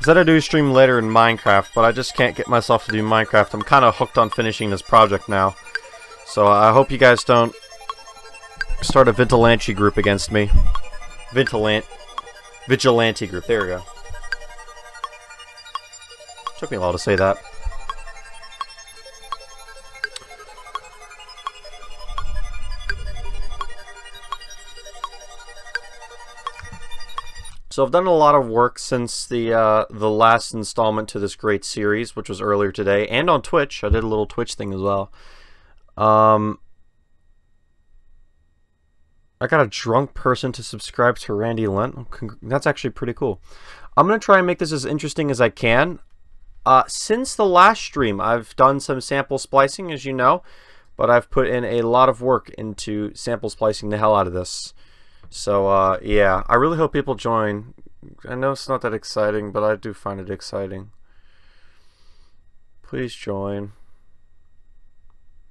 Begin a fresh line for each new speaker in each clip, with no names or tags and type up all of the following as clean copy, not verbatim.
said I'd do a stream later in Minecraft, but I just can't get myself to do Minecraft. I'm kind of hooked on finishing this project now. So I hope you guys don't start a Vigilante group against me. Vigilante group, there we go. Took me a while to say that. So I've done a lot of work since the last installment to this great series, which was earlier today, and on Twitch. I did a little Twitch thing as well. I got a drunk person to subscribe to Randy Lent. That's actually pretty cool. I'm going to try and make this as interesting as I can. Since the last stream, I've done some sample splicing, as you know, but I've put in a lot of work into sample splicing the hell out of this. So, yeah, I really hope people join. I know it's not that exciting, but I do find it exciting. Please join.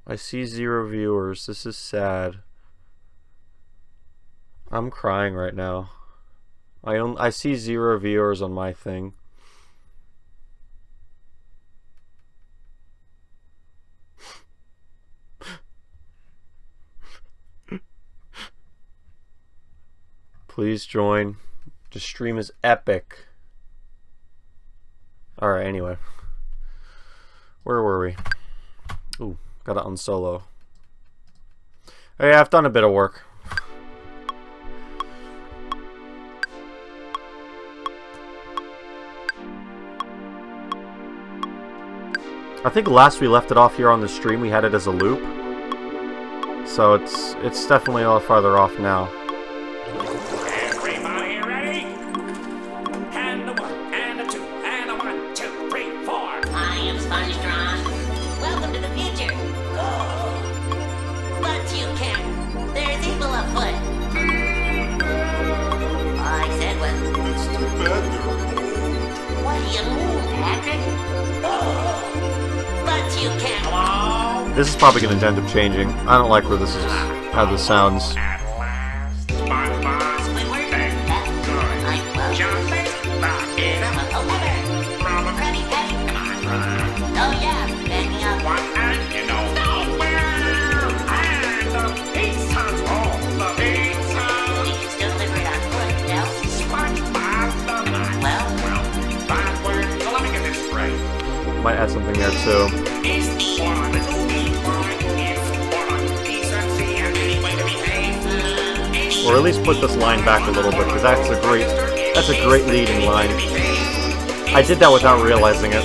I see 0 viewers. This is sad. I'm crying right now. I see 0 viewers on my thing. Please join. The stream is epic. Alright, anyway. Where were we? Ooh, gotta unsolo. Oh, yeah, I've done a bit of work. I think last we left it off here on the stream, we had it as a loop. So it's definitely a lot farther off now.
Everybody ready? And a 1, and a 2, and a 1, 2, 3, 4.
I am Spongebob. Welcome to the future. But you can't. There's evil afoot. All I said was, it's too bad they're old. What do you mean, Patrick? But you can't. Hello?
This is probably going to end up changing. I don't like where this is, how this sounds.
At last, Spongebob.
Squidward.
Good. Jumping back in from a
Ready, ready.
Come on.
Oh yeah, backing up.
One and you know nowhere. And the pizza's all the pizza.
We can still deliver it on foot, no?
Spongebob the man.
Well,
Backward. So let me get this straight.
Might add something there too.
Is the one is one decency and any way to behave.
Or at least put this line back a little bit, because that's a great leading line. I did that without realizing it.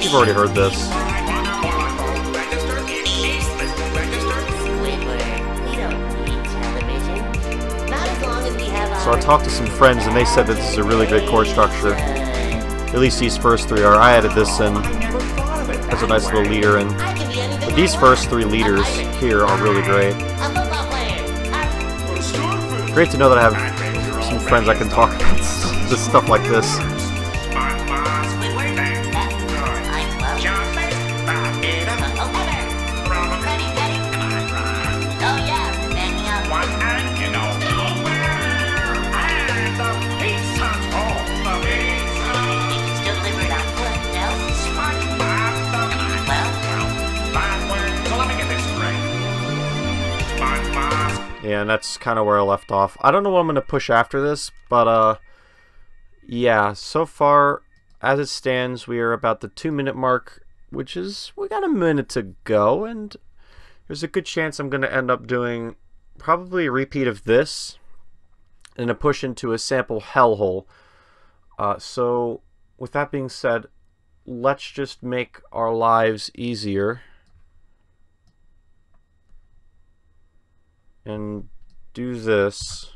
You've already heard this.
Squidward, we don't need television. Not as long as we have
So I talked to some friends and they said that this is a really good chord structure. At least these first 3 are. I added this in as a nice little leader in. But these first 3 leaders here are really great.
A football player.
Great to know that I have some friends I can talk about this stuff like this. Yeah, and that's kind of where I left off. I don't know what I'm going to push after this, but yeah, so far, as it stands, we are about the 2-minute mark, which is, we got a minute to go, and there's a good chance I'm going to end up doing probably a repeat of this, and a push into a sample hellhole. So, with that being said, let's just make our lives easier. And do this.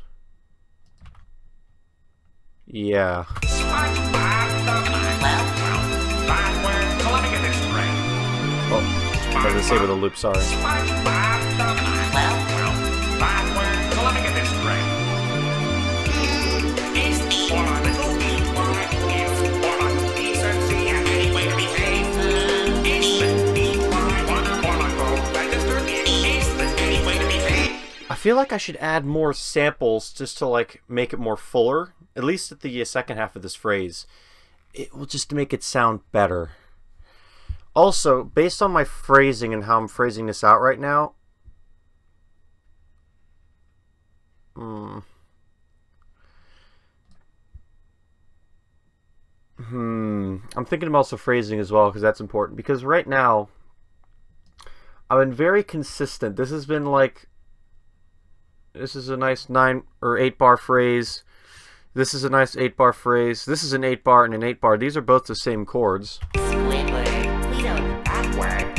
Yeah. Oh, I was say with a loop, sorry. I feel like I should add more samples just to like make it more fuller, at least at the second half of this phrase. It will just make it sound better. Also, based on my phrasing and how I'm phrasing this out right now, I'm thinking about also phrasing as well, because that's important. Because right now, I've been very consistent. This has been like, this is a nice 9 or 8 bar phrase. This is a nice 8 bar phrase. This is an 8 bar and an 8 bar. These are both the same chords.
Squidward, we don't that word.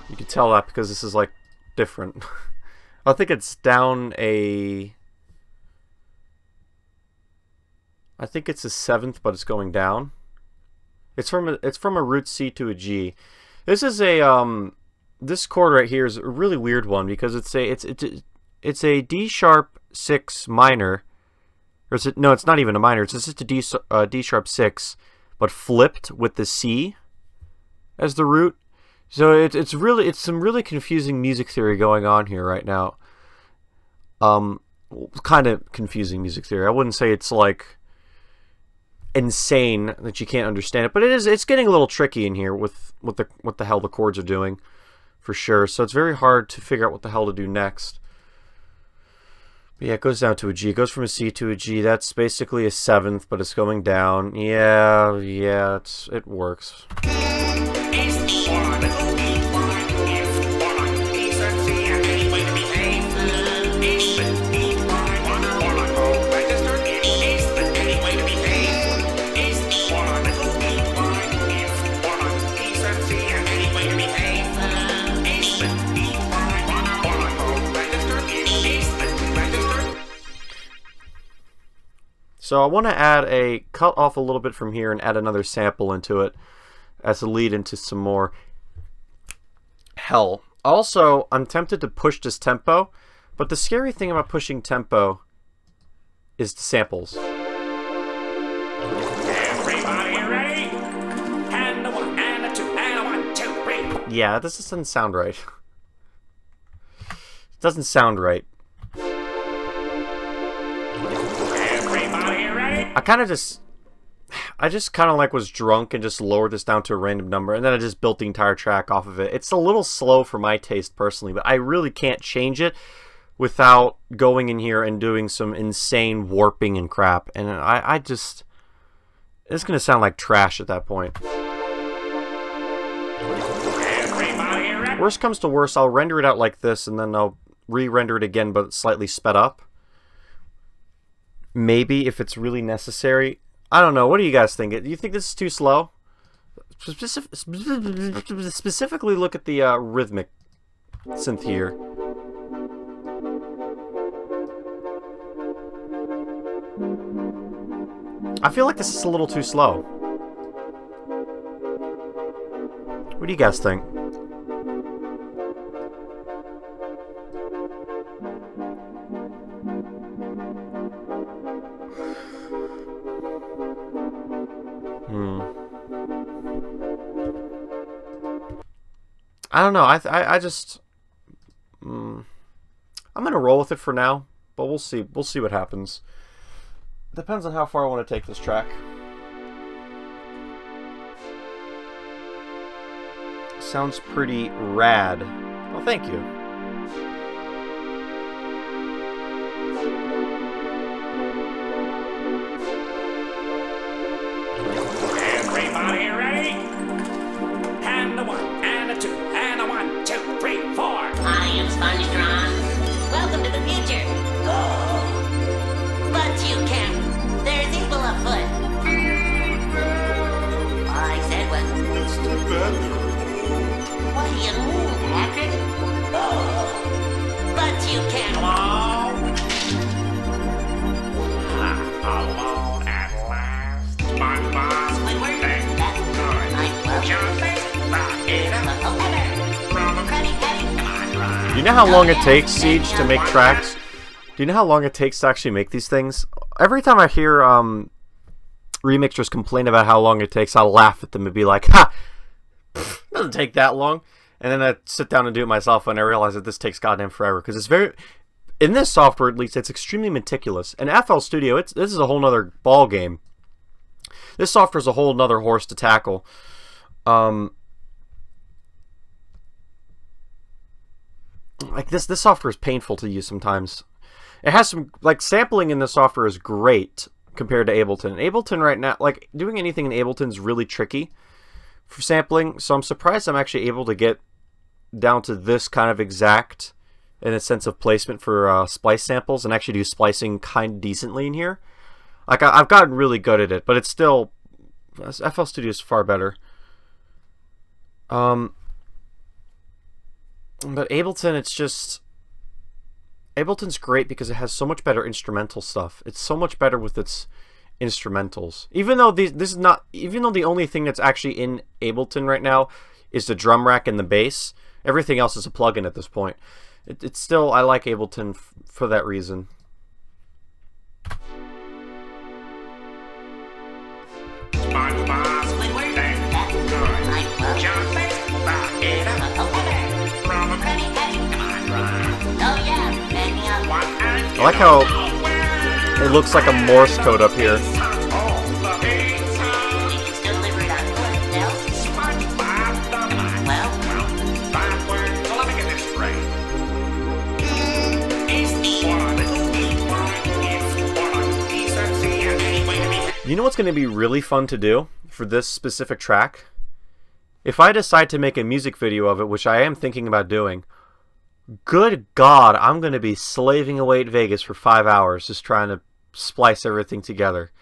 You can tell that because this is like different. I think it's down a... I think it's a 7th, but it's going down. It's from a root C to a G. This is a this chord right here is a really weird one because it's a D sharp 6 minor, or is it? No, it's not even a minor. It's just a D sharp 6, but flipped with the C as the root. So it's some really confusing music theory going on here right now. Kind of confusing music theory. I wouldn't say it's like insane that you can't understand it, but it's getting a little tricky in here with what the hell the chords are doing, for sure. So it's very hard to figure out what the hell to do next. But yeah, it goes down to a G. It goes from a C to a G. That's basically a 7th, but it's going down. Yeah, it works. So I want to cut off a little bit from here and add another sample into it as a lead into some more hell. Also, I'm tempted to push this tempo, but the scary thing about pushing tempo is the samples.
Everybody ready? And a 1, and a 2, and a 1, 2, 3.
Yeah, this doesn't sound right. It doesn't sound right. I just kind of like was drunk and just lowered this down to a random number, and then I just built the entire track off of it. It's a little slow for my taste personally, but I really can't change it without going in here and doing some insane warping and crap. And I just, it's gonna sound like trash at that point. Worst comes to worst, I'll render it out like this, and then I'll re-render it again, but slightly sped up. Maybe if it's really necessary. I don't know. What do you guys think? Do you think this is too slow? Specifically, look at the rhythmic synth here. I feel like this is a little too slow. What do you guys think? I don't know. I just I'm gonna roll with it for now, but we'll see. We'll see what happens. Depends on how far I want to take this track. Sounds pretty rad. Well, thank you.
Everybody ready? And a 1, and a 2, and a 1, 2, 3, 4.
I am Spongebob. Welcome to the future. But you can't. There's evil afoot. All I said was, it's too bad. What do you mean, Patrick? But you can't.
Hello? Alone at last. Spongebob.
Squidward?
Thank
That's
good.
nice. Well,
Johnson, rock it
from
up.
a okay.
From a
Ready, ready.
come on, Ryan.
Do you know how long it takes, Siege, to make tracks? Do you know how long it takes to actually make these things? Every time I hear remixers complain about how long it takes, I'll laugh at them and be like, ha! Pff, doesn't take that long. And then I sit down and do it myself, and I realize that this takes goddamn forever because it's very, in this software at least, it's extremely meticulous. And FL Studio, this is a whole nother ball game. This software is a whole nother horse to tackle. Like this software is painful to use sometimes. It has some, like, sampling in the software is great compared to Ableton. Ableton right now, like, doing anything in Ableton is really tricky for sampling, so I'm surprised I'm actually able to get down to this kind of exact in a sense of placement for splice samples and actually do splicing kind of decently in here. Like, I've gotten really good at it, but it's still, FL Studio is far better. But Ableton, it's just, Ableton's great because it has so much better instrumental stuff. It's so much better with its instrumentals. Even though even though the only thing that's actually in Ableton right now is the drum rack and the bass, everything else is a plugin at this point. It's still, I like Ableton for that reason. I like how it looks like a Morse code up here. You know what's going to be really fun to do for this specific track? If I decide to make a music video of it, which I am thinking about doing, good God, I'm going to be slaving away at Vegas for 5 hours just trying to splice everything together.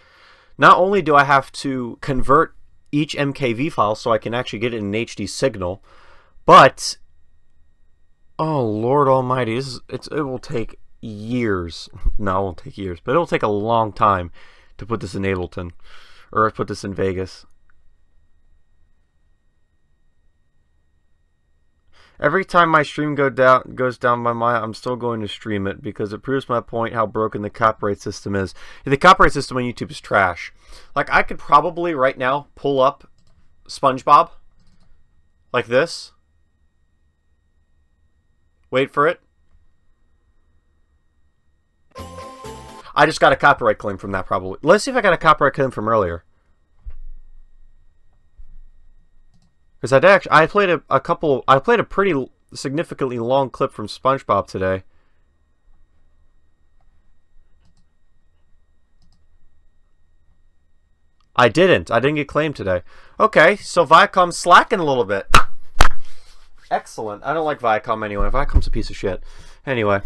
Not only do I have to convert each MKV file so I can actually get it in an HD signal, but, oh Lord Almighty, it will take years. No, it won't take years, but it will take a long time to put this in Ableton, or put this in Vegas. Every time my stream goes down by Maya, I'm still going to stream it because it proves my point how broken the copyright system is. The copyright system on YouTube is trash. Like, I could probably right now pull up Spongebob like this. Wait for it. I just got a copyright claim from that probably. Let's see if I got a copyright claim from earlier. Because I played a pretty significantly long clip from SpongeBob today. I didn't get claimed today. Okay, so Viacom's slacking a little bit. Excellent. I don't like Viacom anyway. Viacom's a piece of shit. Anyway.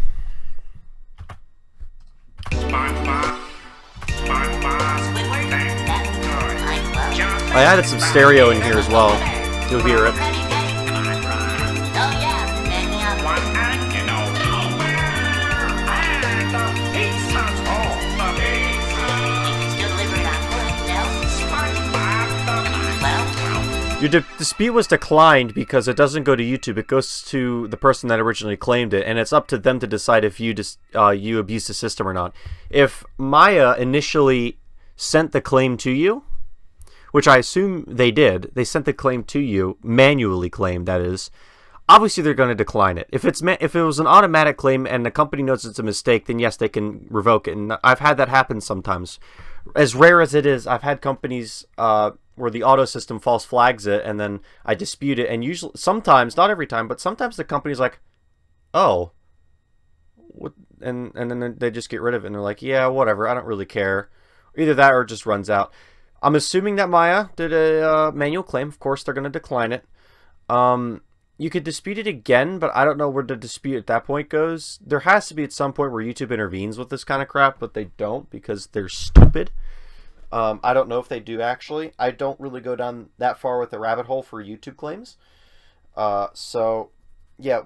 I added some stereo in here as well. You'll hear it. Your dispute was declined because it doesn't go to YouTube. It goes to the person that originally claimed it, and it's up to them to decide if you abused the system or not. If Maya initially sent the claim to you, which I assume they did, they sent the claim to you, manually claimed, that is, obviously they're going to decline it. If it was an automatic claim and the company knows it's a mistake, then yes, they can revoke it. And I've had that happen sometimes. As rare as it is, I've had companies where the auto system false flags it, and then I dispute it, and usually, sometimes, not every time, but sometimes the company's like, oh, what? And then they just get rid of it, and they're like, yeah, whatever, I don't really care. Either that or it just runs out. I'm assuming that Maya did a manual claim. Of course, they're going to decline it. You could dispute it again, but I don't know where the dispute at that point goes. There has to be at some point where YouTube intervenes with this kind of crap, but they don't because they're stupid. I don't know if they do, actually. I don't really go down that far with the rabbit hole for YouTube claims. So, yeah,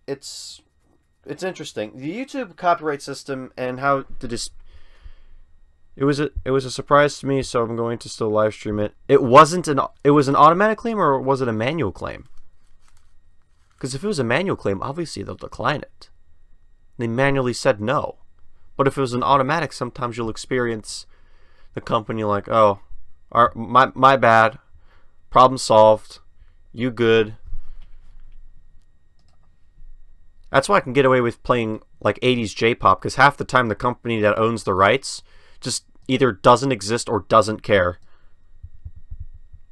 it's interesting. The YouTube copyright system and how the it was a surprise to me, so I'm going to still live stream it. It was an automatic claim, or was it a manual claim? Because if it was a manual claim, obviously they'll decline it. They manually said no. But if it was an automatic, sometimes you'll experience the company like, oh, my bad, problem solved, you good. That's why I can get away with playing like 80s J-pop, because half the time the company that owns the rights just either doesn't exist or doesn't care.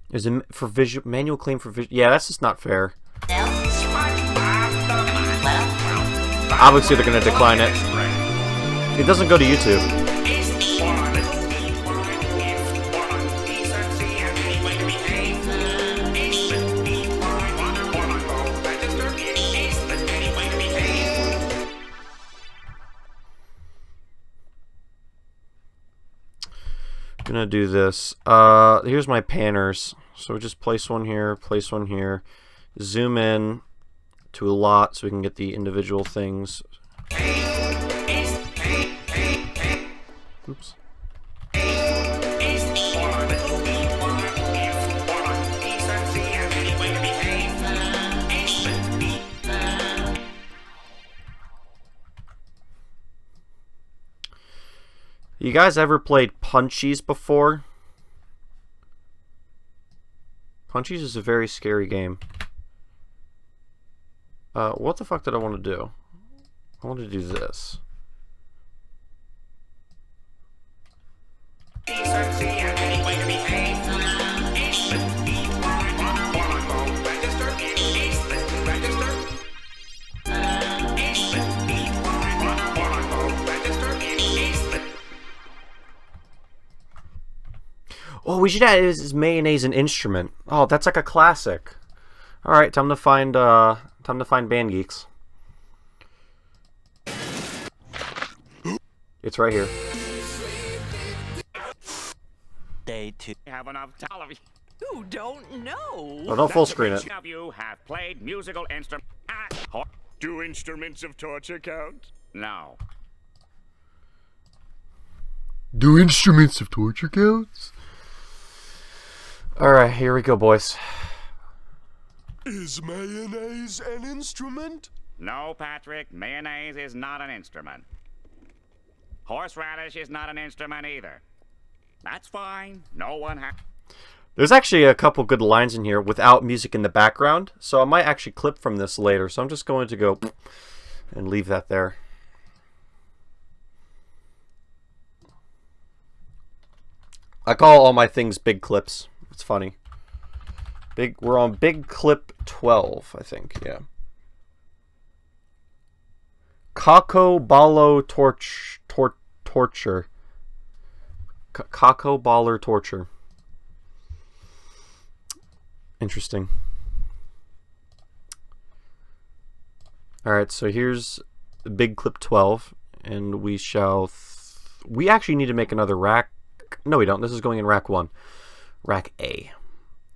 There's a manual claim for visual. Yeah, that's just not fair. Obviously, they're going to decline it. It doesn't go to YouTube. Gonna do this. Here's my panners. So just place one here, zoom in to a lot so we can get the individual things. Oops. You guys ever played Punchies before? Punchies is a very scary game. What the fuck did I want to do? I want to do this. Oh, we should add is mayonnaise an instrument. Oh, that's like a classic. All right, time to find band geeks. It's right here.
Day 2.
Have enough television.
You don't know.
Oh, don't full screen it.
Which of you have played musical instruments?
Do instruments of torture count?
No.
Do instruments of torture counts? Alright, here we go, boys.
Is mayonnaise an instrument?
No, Patrick. Mayonnaise is not an instrument. Horseradish is not an instrument either. That's fine. No one has...
There's actually a couple good lines in here without music in the background, so I might actually clip from this later, so I'm just going to go and leave that there. I call all my things big clips. It's funny. We're on big clip 12, I think, yeah. Kako Balo torture. Kako Baller torture. Interesting. Alright, so here's big clip 12, and we shall... we actually need to make another rack. No, we don't. This is going in rack 1. Rack A.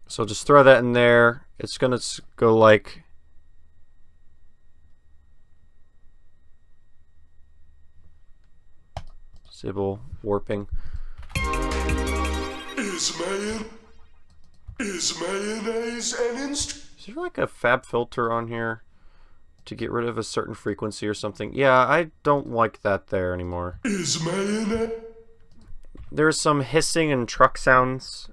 So just throw that in there. It's going to go like... Disable warping.
Is mayonnaise an instrument?
Is there like a fab filter on here to get rid of a certain frequency or something? Yeah, I don't like that there anymore.
Is mayonnaise...
There's some hissing and truck sounds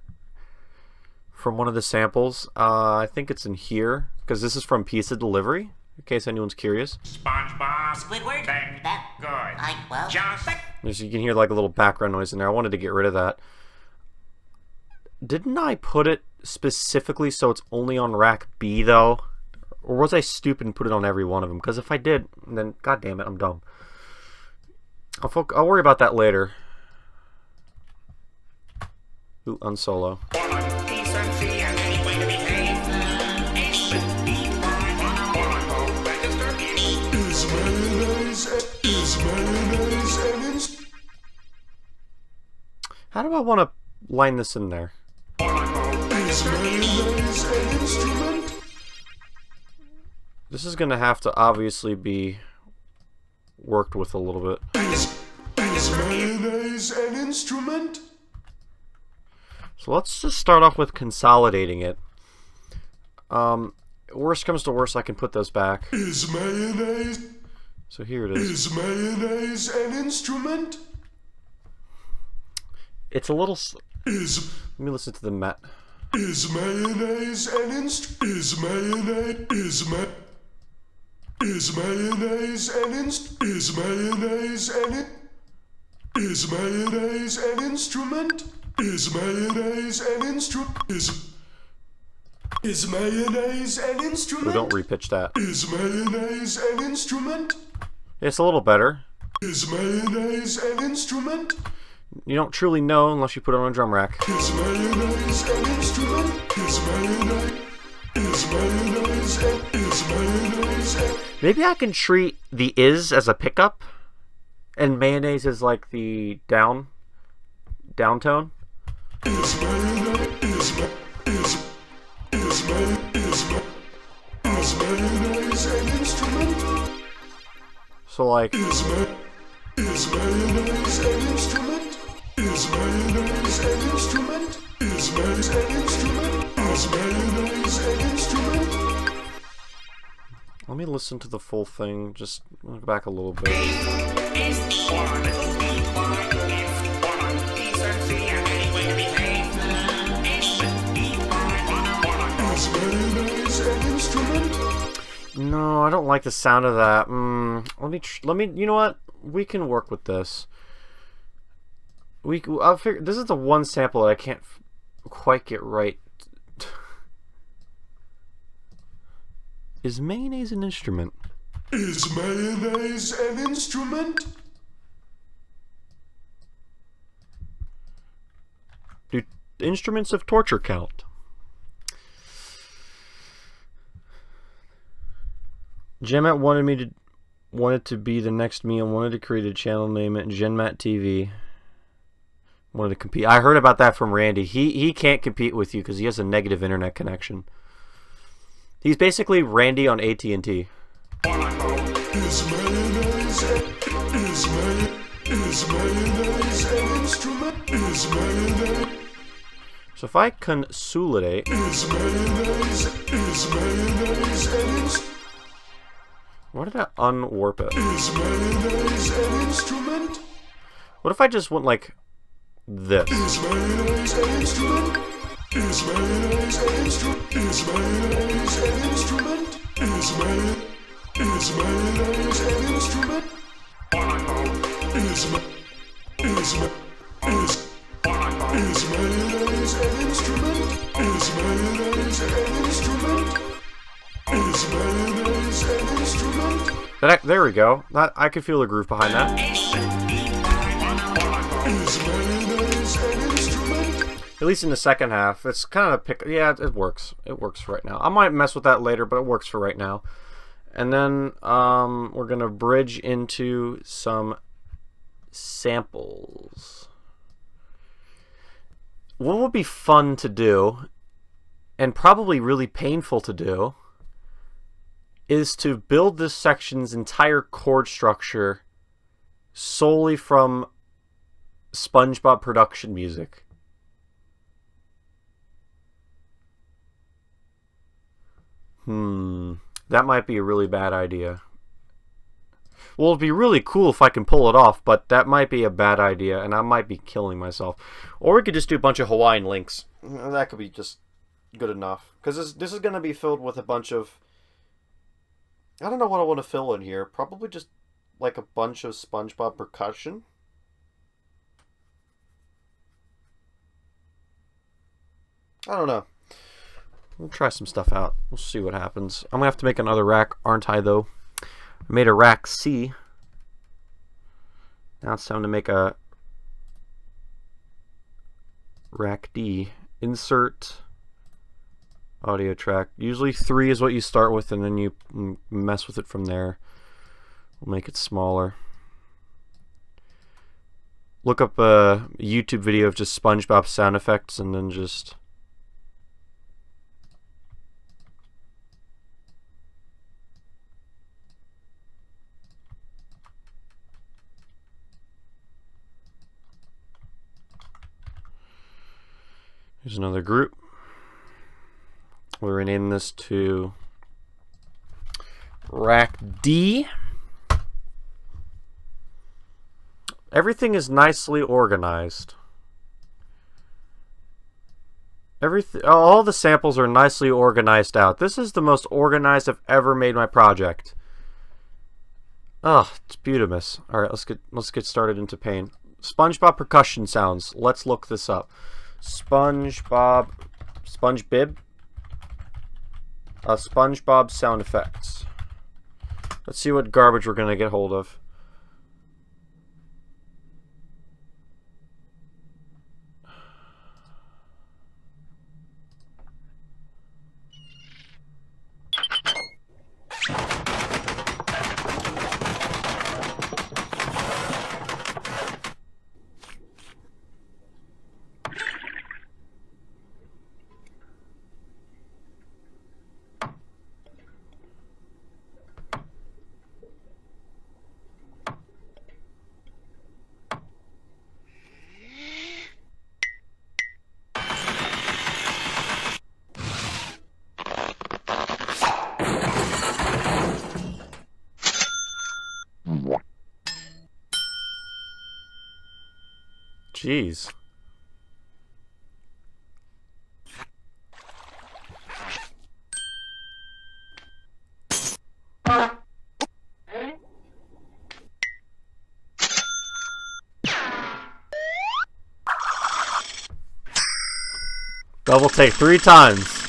from one of the samples. I think it's in here, because this is from Pizza Delivery, in case anyone's curious.
SpongeBob.
Squidward?
Then
That...
good.
well...
Just...
You can hear like a little background noise in there. I wanted to get rid of that. Didn't I put it specifically so it's only on rack B, though? Or was I stupid and put it on every one of them? Because if I did, then god damn it, I'm dumb. I'll worry about that later. Ooh, unsolo. How do I want to line this in there?
Is mayonnaise an instrument?
This is going to have to obviously be worked with a little bit.
Is mayonnaise an instrument?
So let's just start off with consolidating it. Worst comes to worst, I can put those back.
Is mayonnaise...
So here it is.
Is mayonnaise an instrument?
It's a little...
Is...
Let me listen to the mat.
Is mayonnaise an instrument? Is mayonnaise...
Is mayonnaise an is mayonnaise an is mayonnaise an instrument? Is mayonnaise an is mayonnaise an instrument?
We don't repitch that.
Is mayonnaise an instrument?
It's a little better.
Is mayonnaise an instrument?
You don't truly know unless you put it on a drum rack.
Is mayonnaise an instrument? Is mayonnaise
Maybe I can treat the is as a pickup, and mayonnaise is like the down tone.
Is mayonnaise an instrument?
So like
is mayonnaise an instrument? Is mayonnaise an instrument? Is mayonnaise an instrument? Is mayonnaise an instrument?
let me listen to the full thing. Just go back a little bit.
Is the one who be one if one decency and any way to behave. Is the one.
Is mayonnaise an instrument?
No, I don't like the sound of that. Let me. You know what? We can work with this. I'll figure. This is the one sample that I can't quite get right. Is mayonnaise an instrument?
Is mayonnaise an instrument?
Do instruments of torture count? Genmat wanted to be the next me and wanted to create a channel, name it Genmat TV. Wanted to compete. I heard about that from Randy. He can't compete with you because he has a negative internet connection. He's basically Randy on AT&T.
Is mayonnaise an instrument? Is mayonnaise?
So if I consolidate,
Is mayonnaise an instrument?
why did I unwarp it?
Is mayonnaise an instrument?
What if I just went like this?
Is mayonnaise an instrument? Is mayonnaise an instrument? Is mayonnaise an instrument? Is mayonnaise an instrument? Is mayonnaise an instrument? Is mayonnaise an instrument? Is mayonnaise an instrument?
There we go. I can feel the groove behind that.
Is mayonnaise an instrument?
At least in the second half, it's kind of yeah, it works. It works for right now. I might mess with that later, but it works for right now. And then we're gonna bridge into some samples. What would be fun to do, and probably really painful to do, is to build this section's entire chord structure solely from SpongeBob production music. That might be a really bad idea. Well, it'd be really cool if I can pull it off, but that might be a bad idea, and I might be killing myself. Or we could just do a bunch of Hawaiian links. That could be just good enough. Because this is going to be filled with a bunch of... I don't know what I want to fill in here. Probably just like a bunch of SpongeBob percussion. I don't know. We'll try some stuff out. We'll see what happens. I'm going to have to make another rack, aren't I, though? I made a rack C. Now it's time to make a rack D. Insert audio track. Usually 3 is what you start with, and then you mess with it from there. We'll make it smaller. Look up a YouTube video of just SpongeBob sound effects, and then just... Here's another group. We're renaming this to Rack D. Everything is nicely organized. All the samples are nicely organized out. This is the most organized I've ever made my project. Ugh, it's beautimous. Alright, let's get started into pain. SpongeBob percussion sounds. Let's look this up. SpongeBob sound effects. Let's see what garbage we're gonna get hold of. Jeez. Double take 3 times.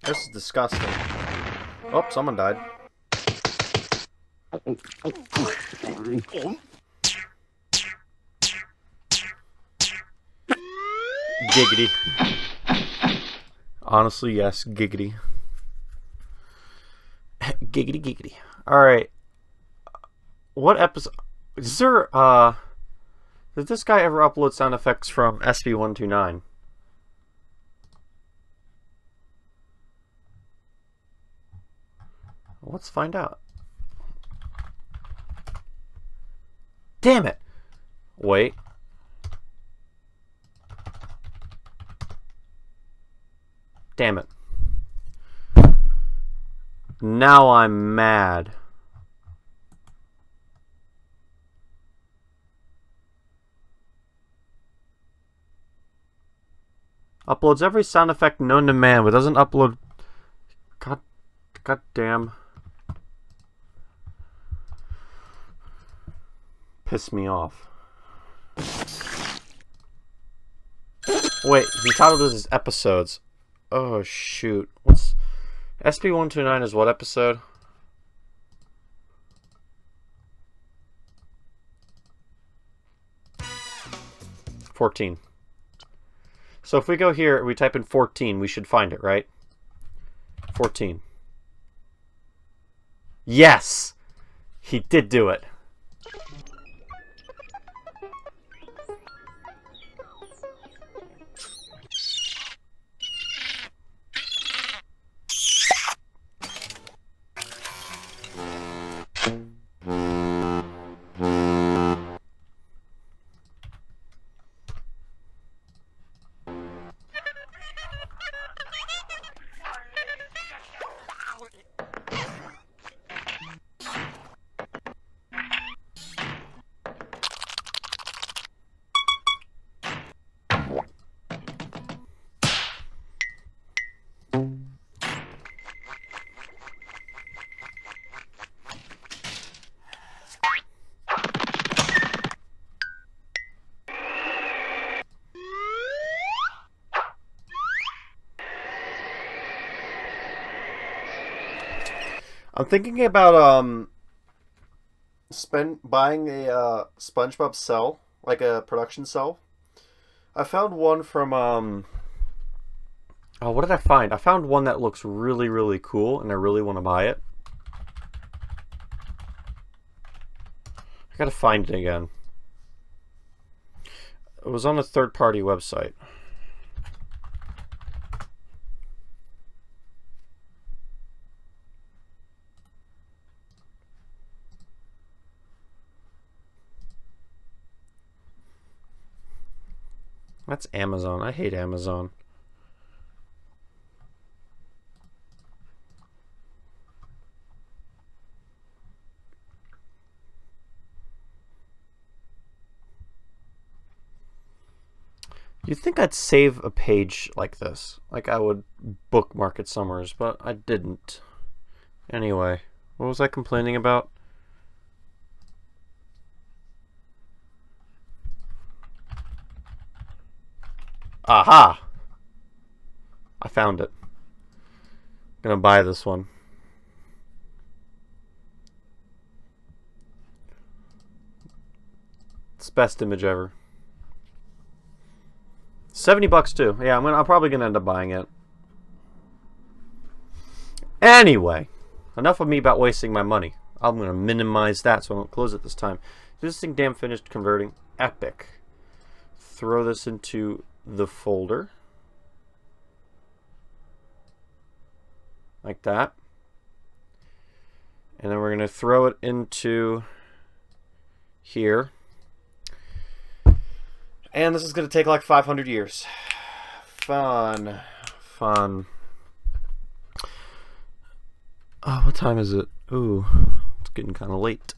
This is disgusting. Oh, someone died. Giggity. Honestly, yes, giggity. Giggity, giggity. Alright. What episode... Is there, did this guy ever upload sound effects from SB129? Let's find out. Damn it! Wait. Damn it. Now I'm mad. Uploads every sound effect known to man, but doesn't upload... God damn. Piss me off. Wait, he titled this as episodes. Oh shoot. What's SB129 is what episode? $14. So if we go here, we type in 14, we should find it, right? 14. Yes! He did do it. I'm thinking about buying a SpongeBob cell, like a production cell. I found one from oh, what did I find? I found one that looks really, really cool, and I really want to buy it. I gotta find it again. It was on a third-party website. That's Amazon. I hate Amazon. You'd think I'd save a page like this. Like I would bookmark it somewhere, but I didn't. Anyway, what was I complaining about? Aha! I found it. Gonna buy this one. It's the best image ever. $70 too. Yeah, I'm probably gonna end up buying it. Anyway, enough of me about wasting my money. I'm gonna minimize that so I won't close it this time. This thing damn finished converting. Epic. Throw this into the folder. Like that. And then we're gonna throw it into here. And this is going to take like 500 years. Fun. Fun. Oh, what time is it? Ooh, it's getting kind of late.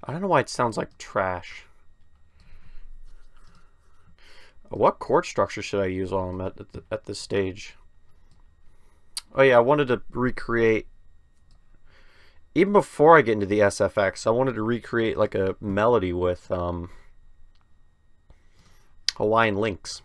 I don't know why it sounds like trash. What chord structure should I use while I'm at this stage? Oh yeah, I wanted to recreate, even before I get into the SFX, I wanted to recreate like a melody with Hawaiian links.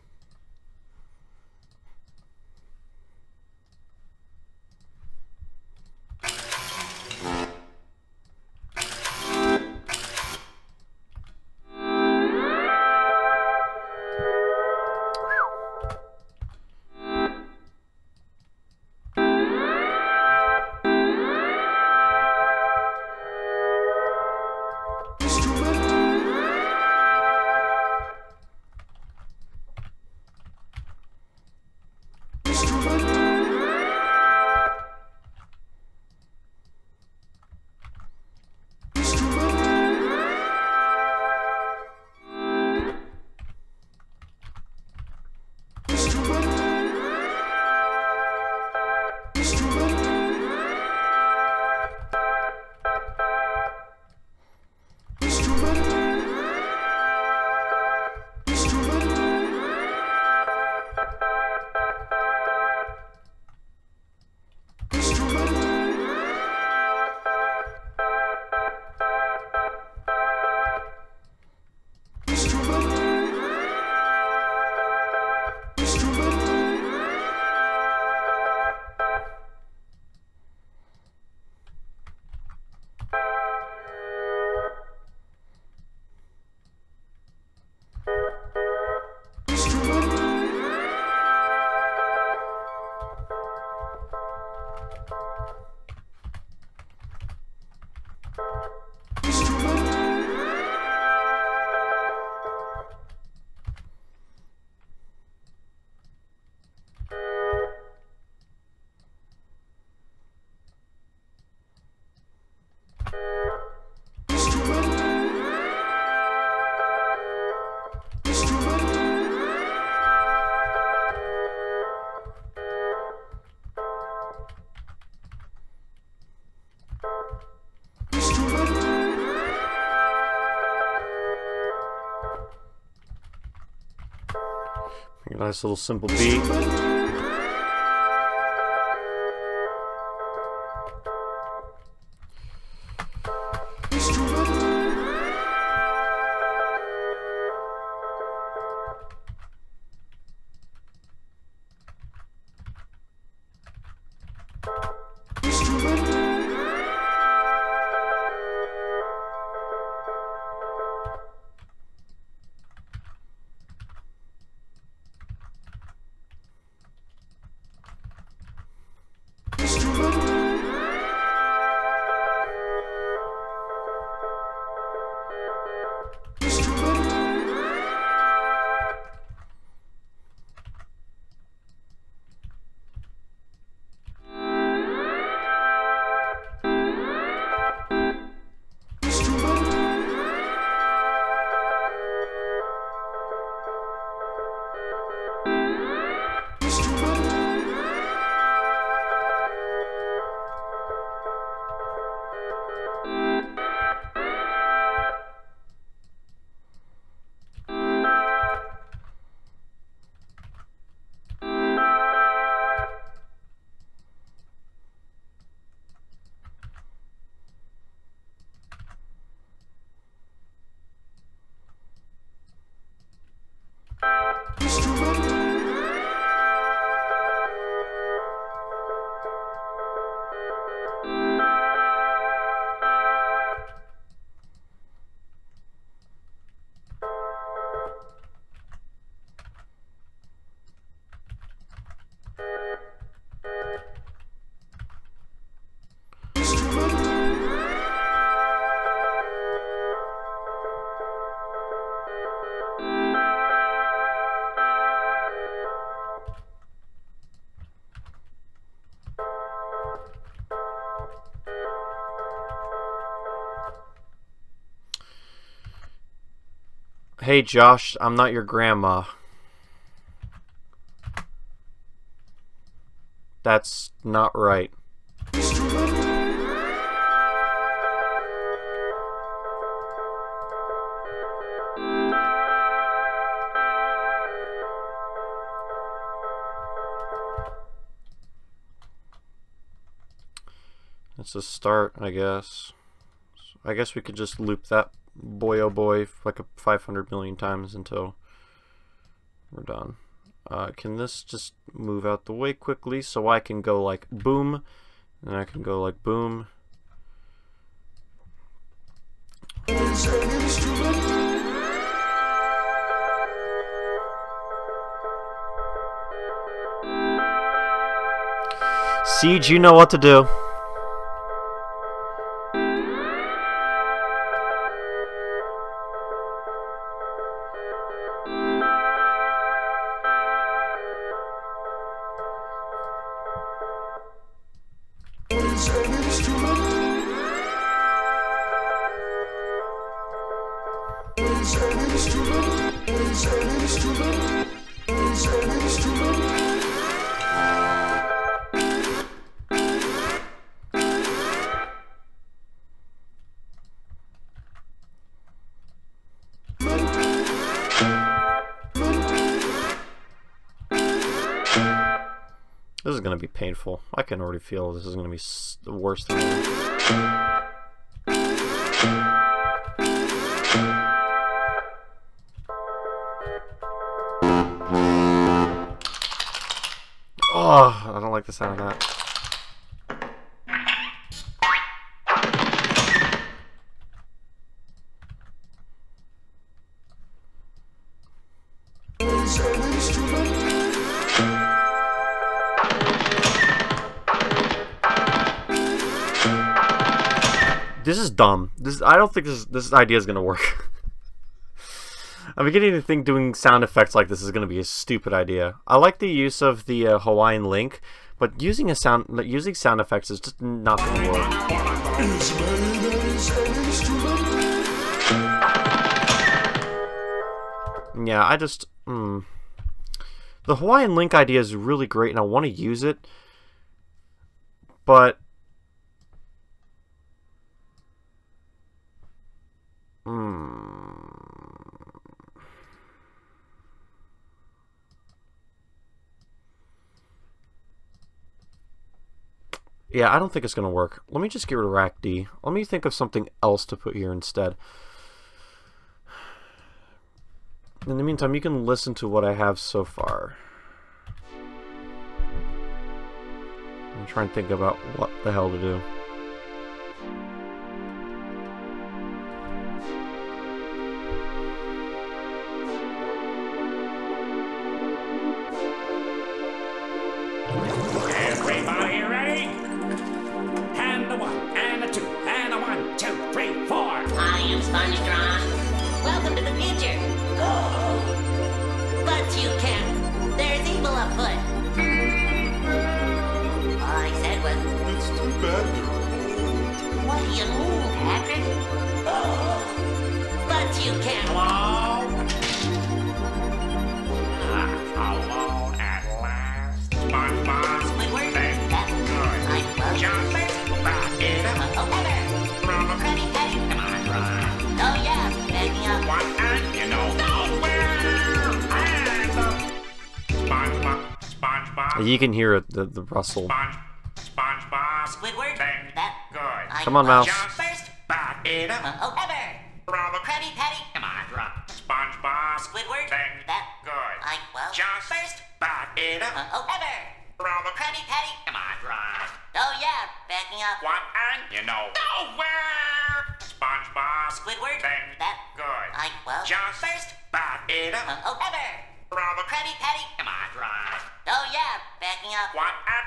Nice little simple beat. Hey Josh, I'm not your grandma. That's not right. It's a start, I guess. I guess we could just loop that boy oh boy like a 500 million times until we're done. Can this just move out the way quickly so I can go like boom, and I can go like boom. Siege, you know what to do. This is going to be painful. I can already feel this is going to be the worst thing ever. Oh, I don't like the sound of that. This is dumb. I don't think this idea is gonna work. I'm beginning to think doing sound effects like this is gonna be a stupid idea. I like the use of the Hawaiian link, but using sound effects is just not gonna work. Yeah, I just the Hawaiian link idea is really great, and I want to use it, but Yeah, I don't think it's going to work. Let me just get rid of rack D. Let me think of something else to put here instead. In the meantime, you can listen to what I have so far. I'm trying to think about what the hell to do.
Everybody ready? And the 1, and the 2, and the 1, 2, 3, 4.
I am Spongebob. Welcome to the future. But you can't. There's evil afoot. All I said was,
It's too bad they're old.
what do you mean, Patrick? But you can't.
Hello? Alone at last. Spongebob.
Squidward?
Thank
That's
good.
I love
Jump it. Back it up.
Oh, Heather.
From a
Ready, Petty?
Come on, run.
Oh, yeah. Back me up.
One and you know nowhere. And the SpongeBob.
You can hear it, the rustle.
SpongeBob.
Squidward?
Thank
That
good.
I
Come on,
love-
Mouse.
Jump first. Back it up.
Oh, Heather.
From a
Ready, Petty?
Come on, run. SpongeBob.
Squidward?
Thank
That
good.
I well.
Jump first. Back it up.
Oh, Heather.
From a
Ready, Petty?
Come on, run.
Oh, yeah. Back me up.
One and you know nowhere. SpongeBob.
Squidward?
Thank
That
good.
I well.
Jump first. Back it up.
Oh, Heather.
From a
Ready, Petty?
Come on, run.
Oh, yeah. Back me up.
One and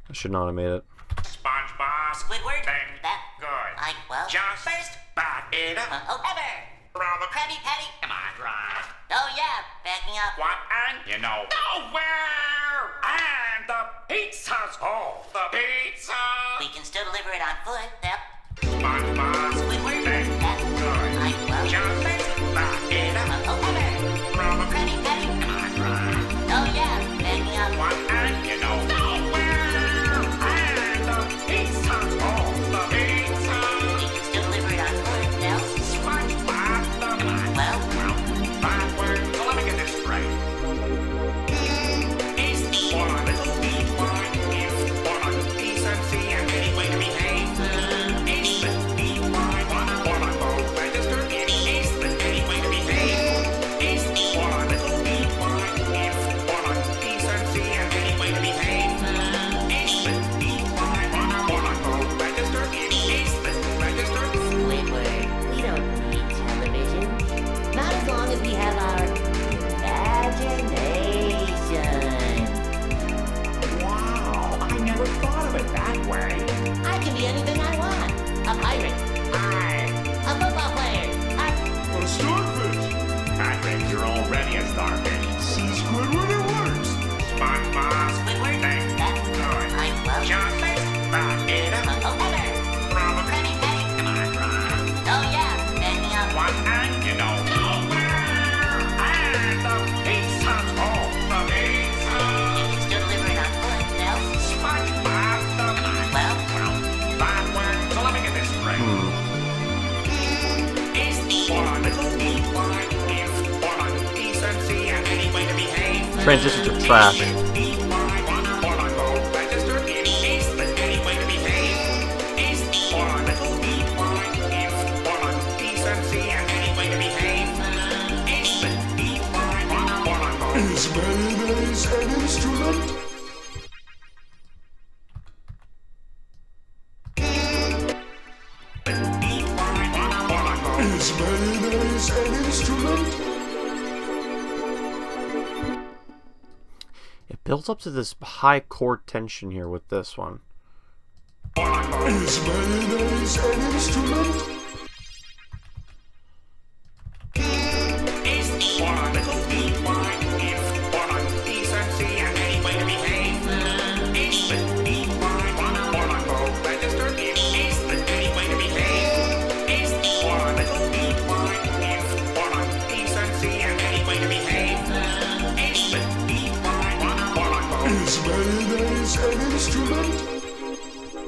I should not have made it.
SpongeBob.
Squidward?
Thank
That
good.
I well.
Jump first. Back it up.
Oh, Heather.
From a
Ready, Petty?
Come on, run.
Oh, yeah. Back me up.
One and you know nowhere. And the pizza's home. The pizza.
We can still deliver it on foot. Yep.
SpongeBob.
Squidward?
Thank
That
good.
I well.
Jump first. Back it up.
Oh, Heather.
From a
Ready, Petty?
Come on, run.
Oh, yeah. Back me up.
One and you know nowhere. And the pizza's home. The pizza.
We can still deliver it on foot. Now.
SpongeBob. Come on.
Well.
Backwards. So let me get this straight. Is one on the if one on decency and any way to behave? Is the one on both register? Is the any way to behave? Is one on the if one on decency and any way to behave? Is the one on both register? Is the register?
Squidward, we don't need television. Not as long as we have our imagination.
Wow, I never thought of it that way.
I can be anything I want. A pirate, a football player,
A starfish!
Patrick, you're already a starfish.
See, Squidward, it works!
SpongeBob.
Squidward?
Thank
That
good.
I love.
Jump first. Back it up.
Oh, Heather.
From a
Ready, Petty?
Come on, run.
Oh, yeah. Back me up.
One and you know nowhere. And the pizza's home. The pizza.
We can still deliver it on foot. Now.
SpongeBob. Come on.
Well.
Backwards. So let me get this straight. Is one on the if one on decency and any way to behave?
Transition to trash.
Is mayonnaise an instrument? Is mayonnaise an instrument?
It builds up to this high chord tension here with this one.
Is mayonnaise an instrument? Is mayonnaise an instrument?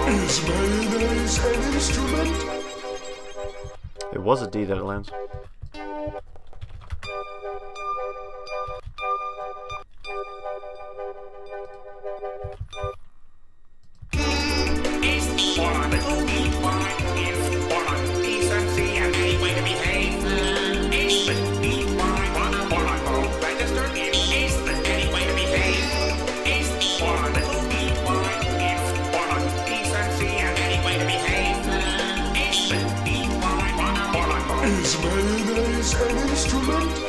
Is mayonnaise an instrument?
It was a D that it lands.
Is mayonnaise an instrument?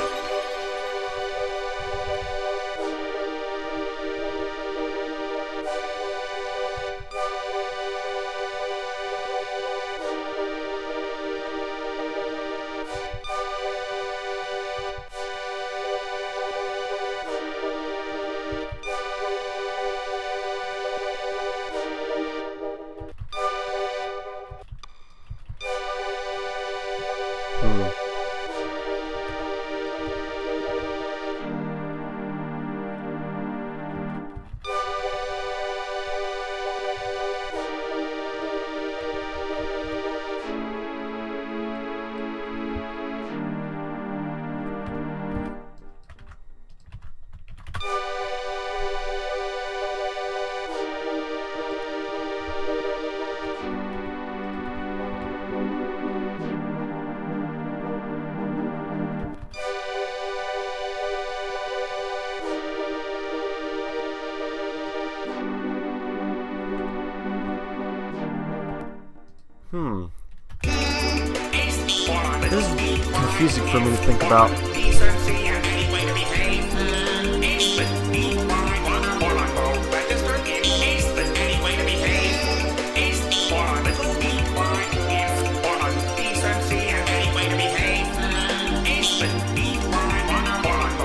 This is confusing for me to think about.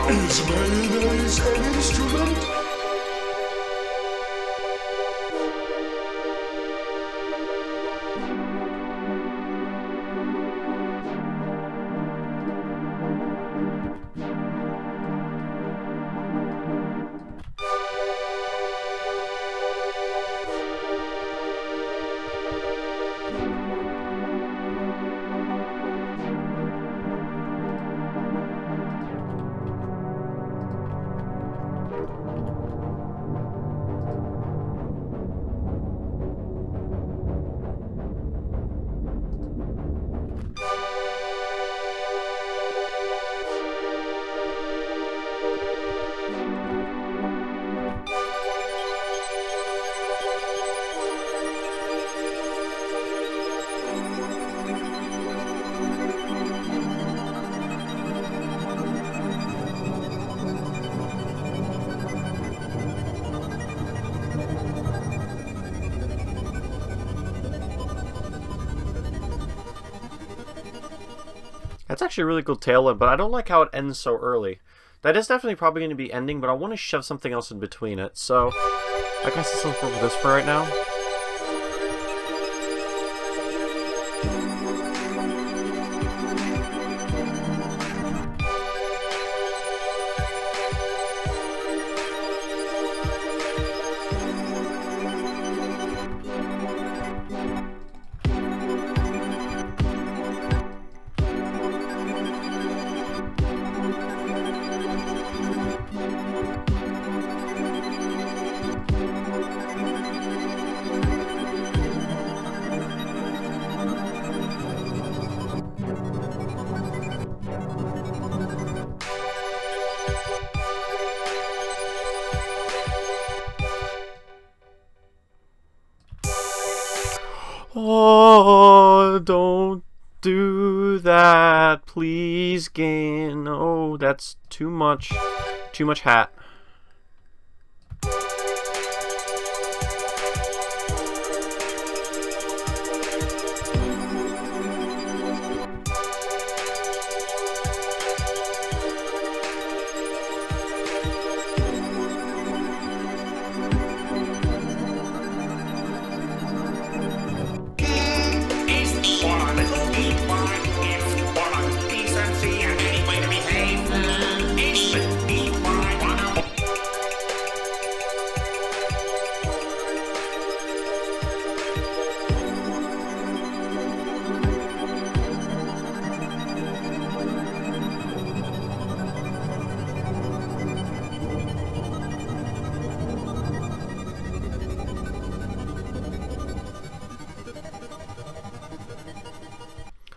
Is mayonnaise an instrument?
That's actually a really cool tail end, but I don't like how it ends so early. That is definitely probably going to be ending, but I want to shove something else in between it, so I guess let's look for this for right now. Oh, don't do that, please, game. Oh, that's too much. Too much hat.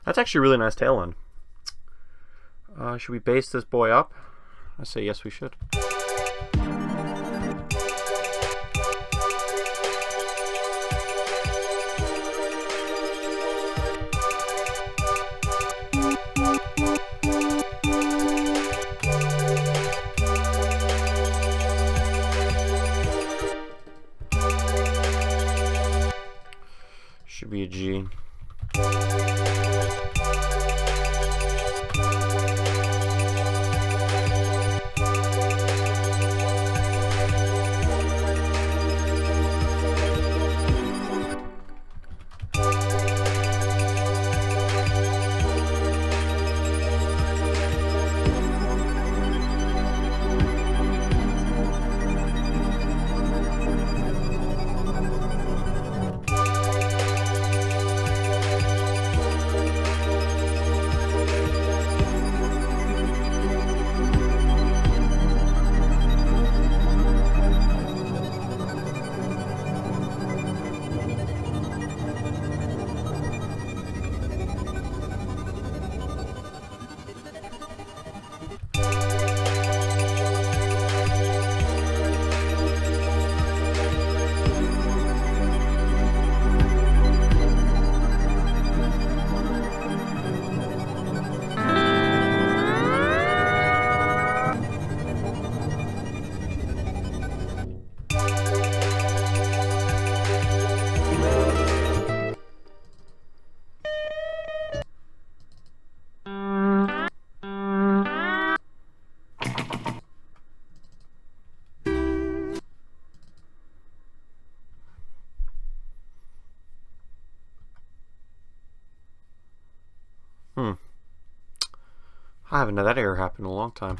That's actually a really nice tail end. Should we base this boy up? I say yes, we should. Should be a G. I haven't had that error happen in a long time.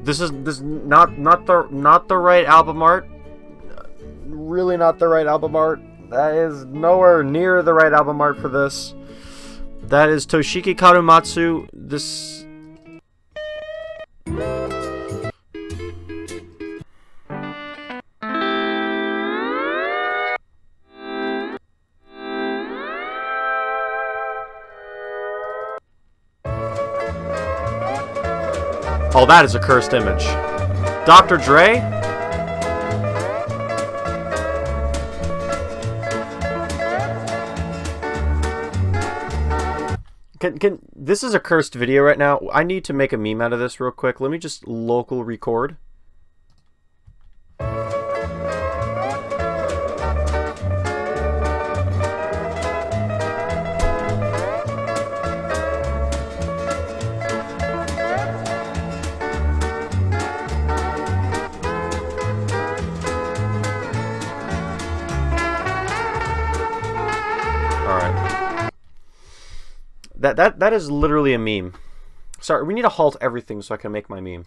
This is not the right album art. Really not the right album art. That is nowhere near the right album art for this. That is Toshiki Karumatsu. This Oh, that is a cursed image. Dr. Dre? This is a cursed video right now. I need to make a meme out of this real quick. Let me just local record. That is literally a meme. Sorry, we need to halt everything so I can make my meme.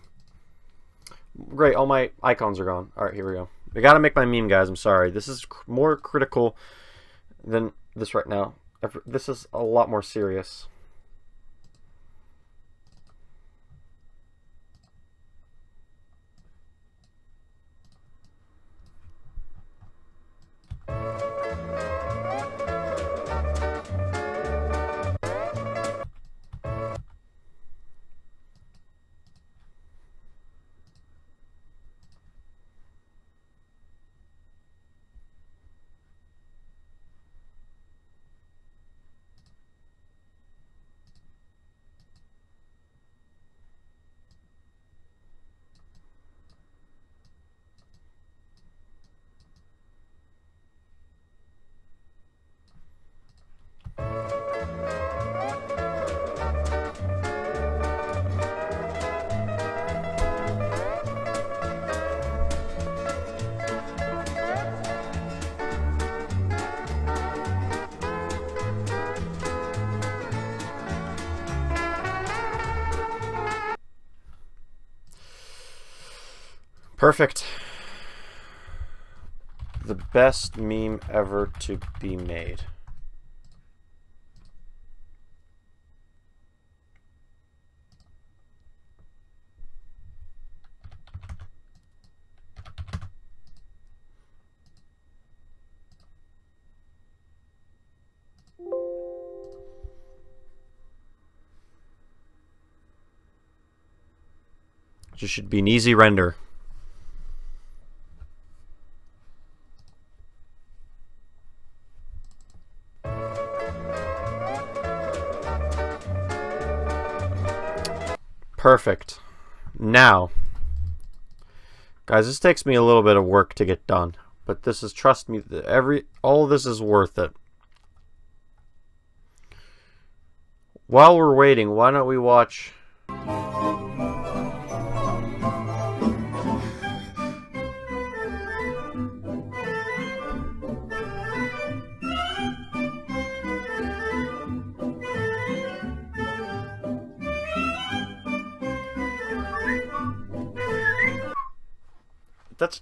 Great, all my icons are gone. Alright, here we go. I gotta make my meme, guys. I'm sorry. This is more critical than this right now. This is a lot more serious. Perfect. The best meme ever to be made. Just should be an easy render. Perfect. Now, guys, this takes me a little bit of work to get done, but this is, trust me, all of this is worth it. While we're waiting, why don't we watch...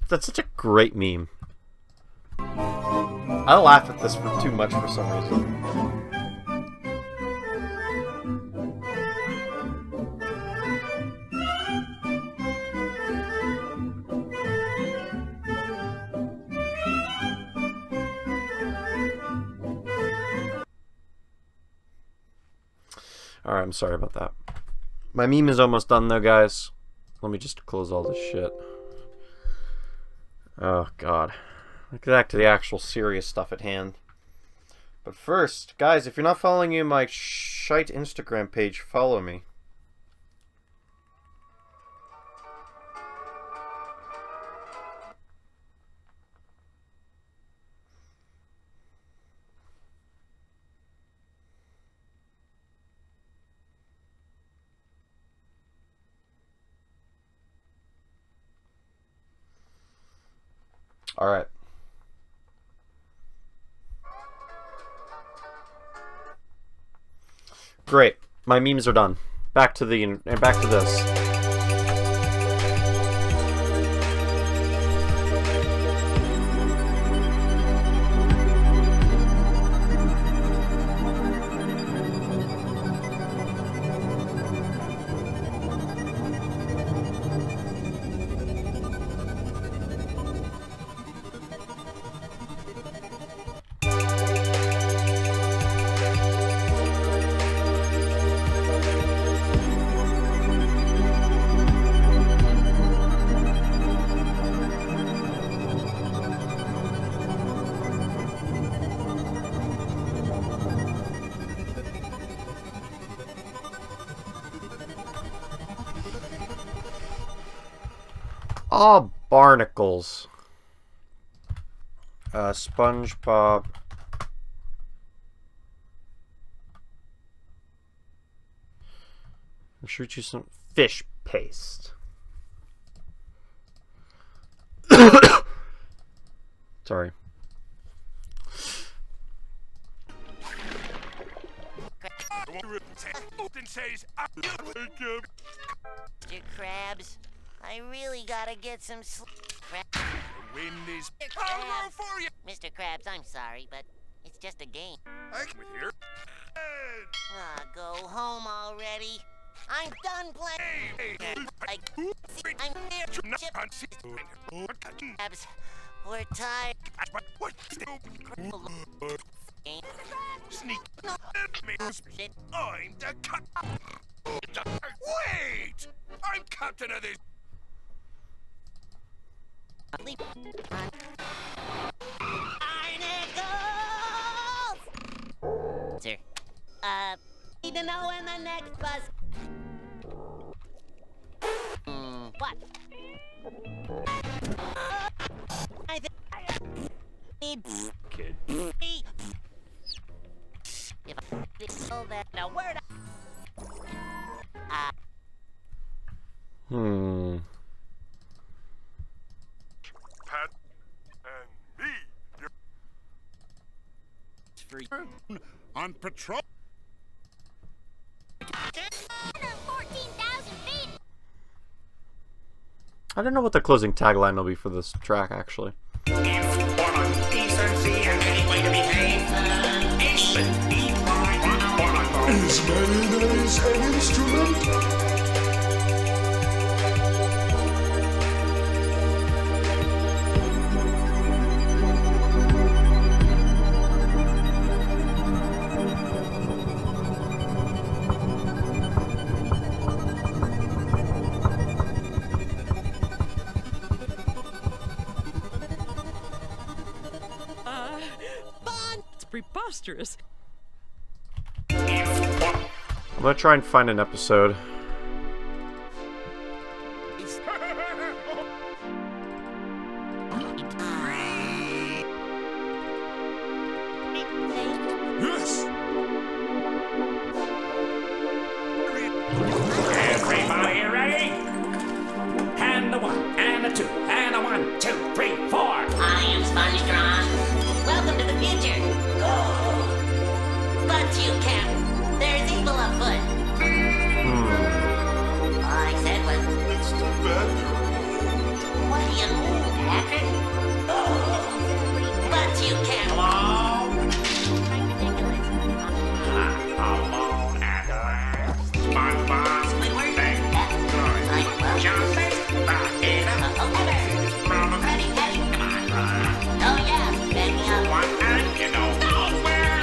That's such a great meme. I laugh at this for too much for some reason. Alright, I'm sorry about that. My meme is almost done though, guys. Let me just close all this shit. Oh, God. Let's get back to the actual serious stuff at hand. But first, guys, if you're not following me on my shite Instagram page, follow me. Alright. Great. My memes are done. Back to this. Oh, barnacles. Spongebob. I'm sure you some fish paste. Sorry.
Mr. Krabs, I really gotta get some sleep.
The wind is
Krabs.
for you.
Mr. Krabs, I'm sorry, but it's just a game.
I can hear.
Go home already. I'm done playing. I'm here. Krabs, we're tired.
Sneak. I'm the cut. Wait! I'm captain of this.
Barnacles! Sir, need to know when the next bus. What? I think need
Kid.
if I so that a word.
Pat and me. On patrol.
14,000 feet.
I don't know what the closing tagline will be for this track, actually.
If one decency and any way to behave, Eastman, be one.
Is mayonnaise an instrument?
It's preposterous.
I'm gonna try and find an episode.
Yes!
Everybody ready? And the 1, and the 2, and the 1, 2, 3, 4.
I am Spongebob. Welcome to the future. But you can't. There's evil afoot. I said what?
It's too bad you're old.
What do you mean, Patrick? But you can't.
Hello?
Ridiculous.
Alone at last. Spongebob.
Squidward?
Thank
I'm well.
Johnson. Ada. Robin.
Ready, ready.
Come on, Ron.
Oh yeah, back me up.
One and you know nowhere.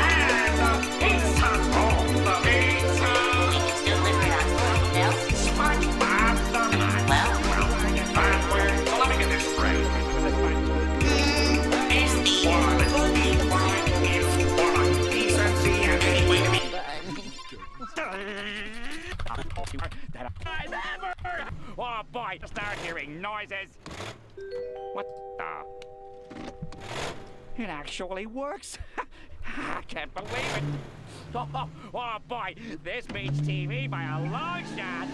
And the pizza's home. The pizza.
We can still live without something else.
Spongebob. Come on.
Well,
But where? Well, let me get this straight. Is the one if one decency and any way to be. Oh boy, start hearing noises. What the? It actually works. I can't believe it. Oh boy, this beats TV by a long shot.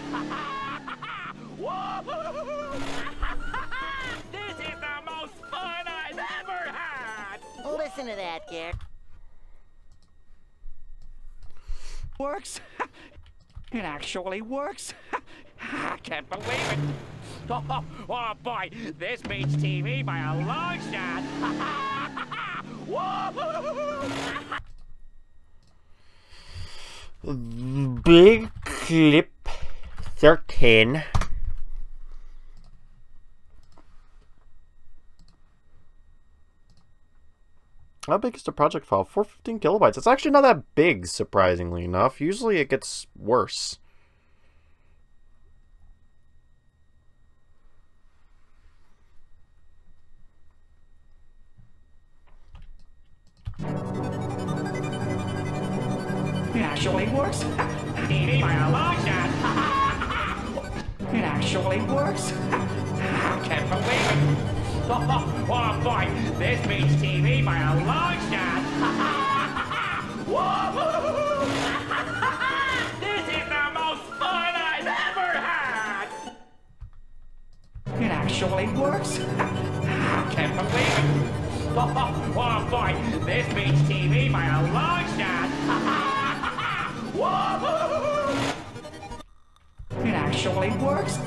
Whoa! This is the most fun I've ever had.
listen to that, Garrett.
Works. It actually works. I can't believe it. Oh boy, this beats TV by a long shot. Whoa!
Big Clip 13. How big is the project file? 415 kilobytes. It's actually not that big, surprisingly enough. Usually it gets worse.
It actually works. TV by a long shot. It actually works. I can't believe it. Oh boy, this beats TV by a long shot. Whoa! This is the most fun I've ever had. It actually works. I can't believe it. Oh boy, this beats TV by a long shot. Whoa! It actually works.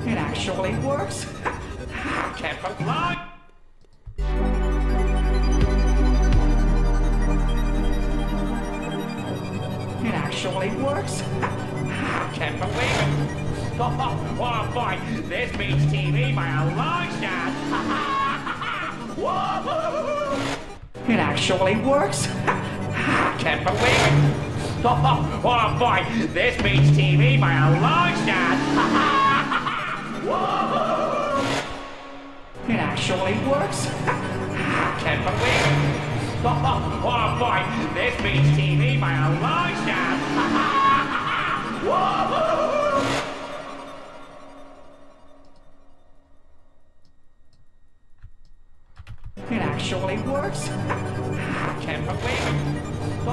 It actually works. I can't believe it actually works. I can't believe it. Oh boy, this beats TV by a long shot. Whoa! It actually works. I can't believe it. Oh boy, this beats TV by a long shot. Whoa! It actually works. I can't believe it. Oh boy, this beats TV by a long shot. Whoa! It actually works. I can't believe it. Oh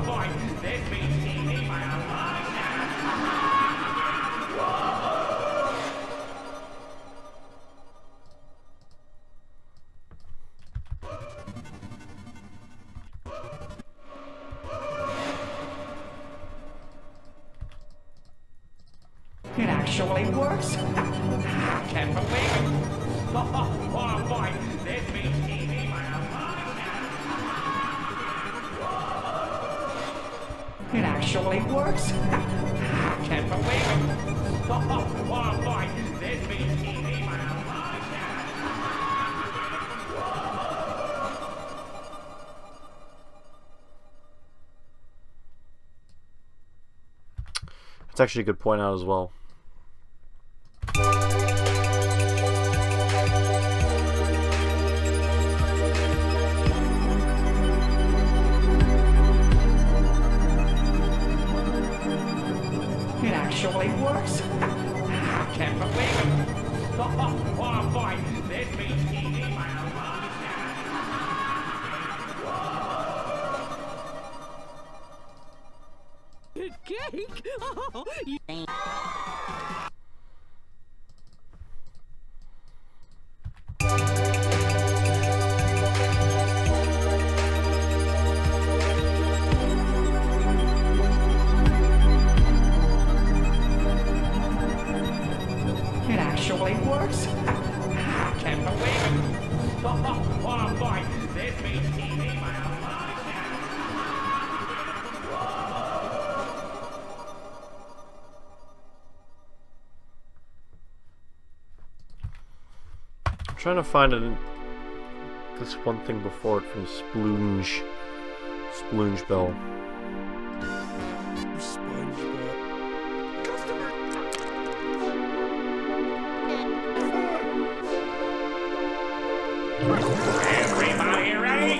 boy, this beats TV by a long shot. Whoa! actually works. I can't believe it. Oh boy, this means TV, my It actually works. I can't believe it. Oh boy, this means TV, my
It's actually a good point out as well.
It actually works. I can't believe it. Oh boy, this means TV, my
Cake? Oh,
It actually works. I can't believe it. Oh boy, this means TV, my
I'm trying to find this one thing before it from Sploonge Bell.
Everybody ready?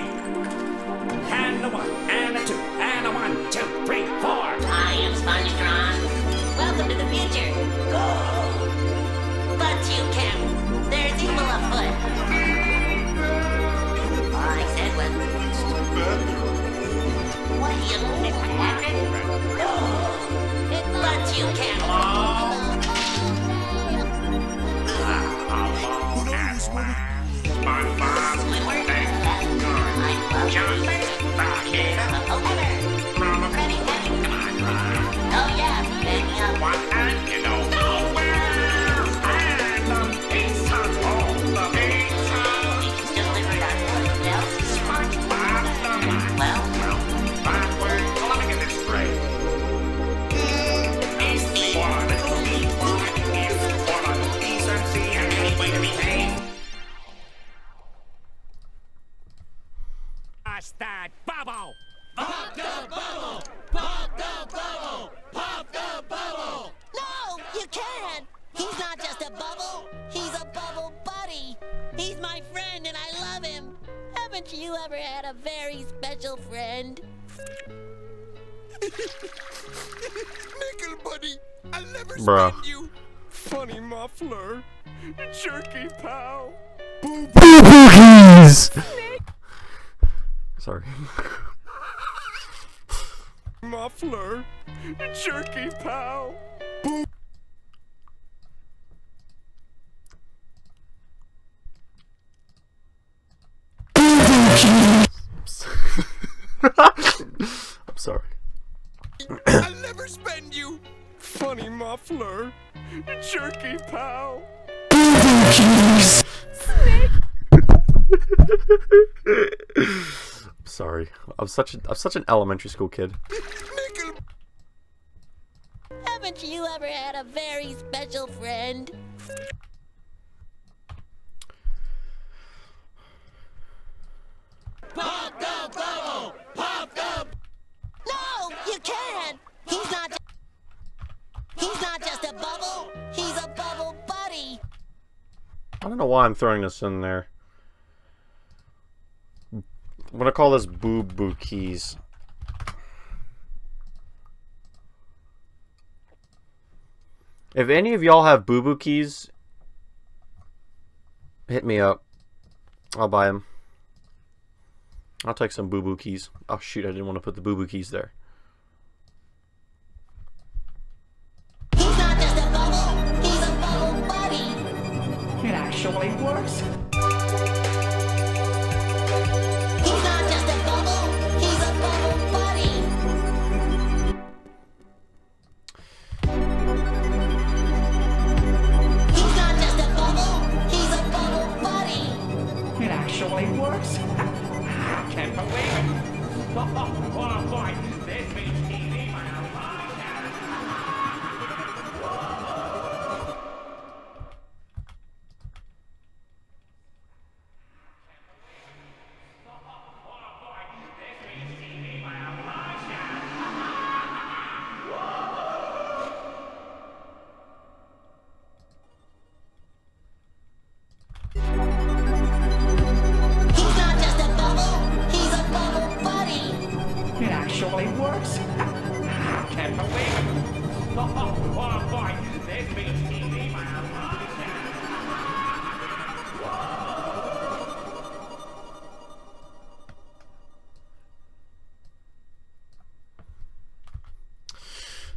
And a 1, and a 2, and a 1, 2, 3, 4.
I am Spongebob. Welcome to the future. But you can't. There's evil afoot. All I said was, what do you mean, Patrick? But you can't.
SpongeBob, John, back here. From a
Ready, Patrick? Oh yeah, back me up.
one and you don't know where. And the pizza's on the pizza.
We just delivered our first bells.
SpongeBob,
Well,
backwards. Let me get this straight. Is the one is for a decency and any way to behave? That's that bubble. Pop the bubble. Pop the bubble. Pop the bubble.
No, you can't. He's not just a bubble. He's a bubble buddy. He's my friend and I love him. Haven't you ever had a very special friend?
Nickel buddy, I'll never
Bruh.
spend you. Funny muffler. Jerky pal.
Bookies! Sorry.
Muffler. Jerky pal.
I'm sorry.
I'll never spend you. Funny muffler. Jerky pal.
I'm sorry. I'm such an elementary school kid.
Nickel.
Haven't you ever had a very special friend?
Pop the bubble. Pop the.
No, you can't. He's not just a bubble. He's a bubble buddy.
I don't know why I'm throwing this in there. I'm gonna call this Boo Boo Keys. If any of y'all have Boo Boo Keys, hit me up. I'll buy them. I'll take some Boo Boo Keys. Oh shoot, I didn't want to put the Boo Boo Keys there.
He's not just a bubble. He's a bubble buddy.
It actually works.
He's not just a bubble. He's a bubble buddy.
Oh boy, this means TV by a long shot.
He's not just a bubble, he's a bubble buddy.
It actually works. I can't believe it. Oh boy, this means TV by a long shot.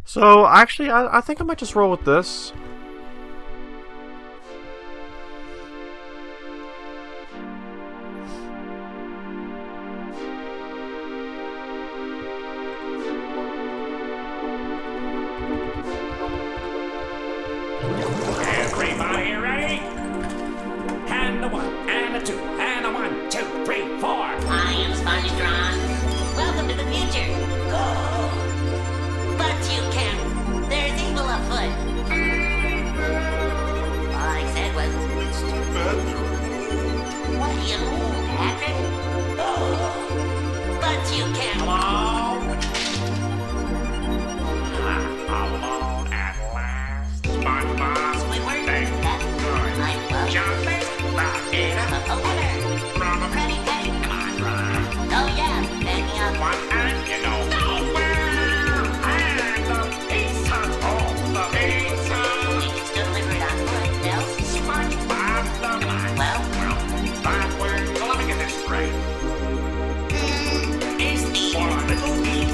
So actually, I think I might just roll with this.
Everybody ready? And a 1, and a 2, and a 1, 2, 3, 4.
I am Spongebob. Welcome to the future. But you can't. There's evil afoot. All I said was,
It's too bad they're
what do you mean, Patrick? But you can't.
Hello? Alone at last. SpongeBob,
Squidward?
thank good.
I love you.
Jumping, Potato,
Okay.
from a
Ready, ready.
come on, run.
Oh yeah, back me up.
One and you know nowhere. And the pizza's home, the pizza.
You can still deliver it on foot, Nels.
SpongeBob, the
Well,
backwards. So let me get this straight. Is the one the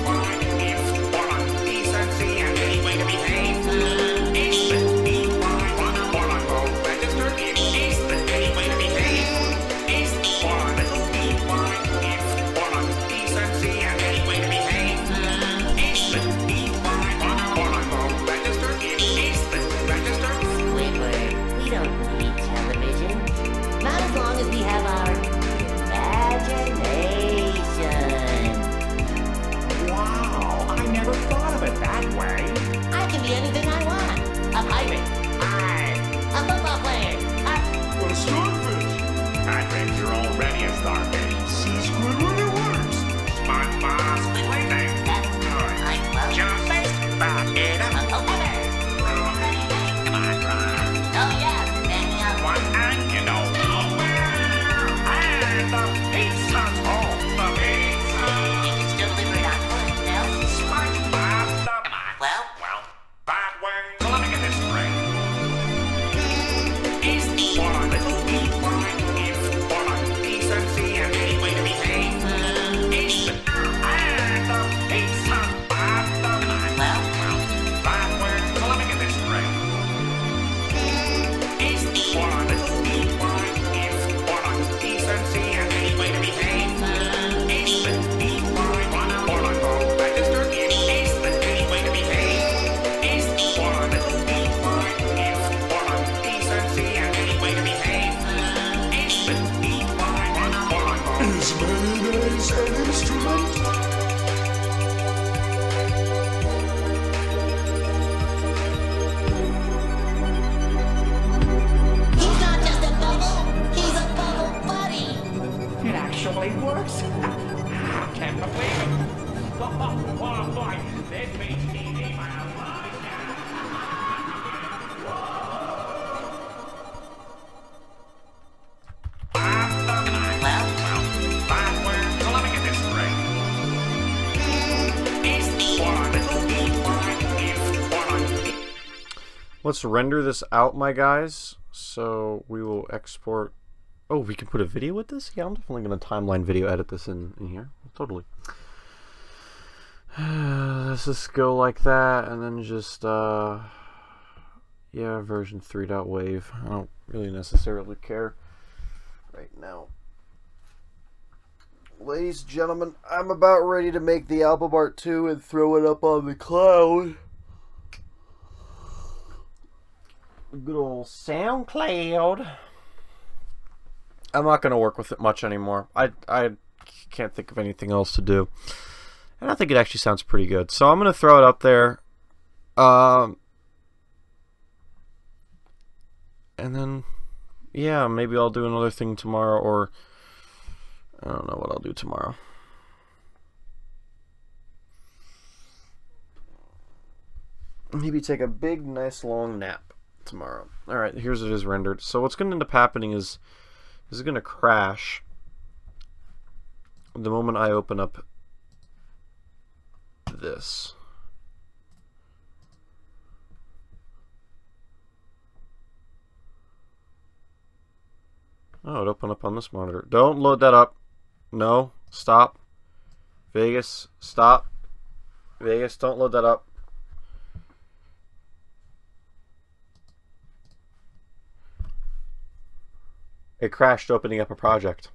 one if one decency and any way to behave? Is the one go register? Is the any way to behave? Is the one if one decency and any way to behave? Is the one go register? Is the register?
Squidward, we don't need television. Not as long as we have our imagination.
Wow, I never thought of it that way.
I can be anything I want. A pirate. A football player.
a starfish.
Patrick, you're already a starfish.
See, Squidward, it works.
SpongeBob,
Squidward.
thank good.
I love you.
Jumping, back it up.
Okay. Ready, ready.
Come on, run.
Oh yeah, back me up.
One and you know nowhere. And the pizza's home, the pizza.
You can still deliver it on foot, Nels.
SpongeBob, the
Well,
that way. So let me get this straight. Is the one if one decency and any way to behave? Is the and the pizza at the
well,
that way. So let me get this straight. Is the one if one decency and any way to behave? Is the one go register? Is the any way to behave? Is the one if one decency and any way to behave? Is the one go
Is mayonnaise an instrument?
He's not just a bubble, he's a bubble buddy.
It actually works. I can't believe it. Oh boy, this means TV by a long shot.
well,
Backwards. So let me get this straight. Is the one if one
Let's render this out, my guys. So we will export. Oh, we can put a video with this? Yeah, I'm definitely going to timeline video edit this in here. Totally. Let's just go like that, and then just, yeah, version 3.wave. I don't really necessarily care right now. Ladies and gentlemen, I'm about ready to make the album art 2 and throw it up on the cloud. Good old SoundCloud. I'm not going to work with it much anymore. I can't think of anything else to do. And I think it actually sounds pretty good. So I'm going to throw it up there. And then, yeah, maybe I'll do another thing tomorrow, or I don't know what I'll do tomorrow. Maybe take a big, nice, long nap tomorrow. Alright, here's it is rendered. So what's going to end up happening is this is going to crash the moment I open up this. Oh, it opened up on this monitor. Don't load that up. No, stop. Vegas, stop. Vegas, don't load that up. It crashed opening up a project.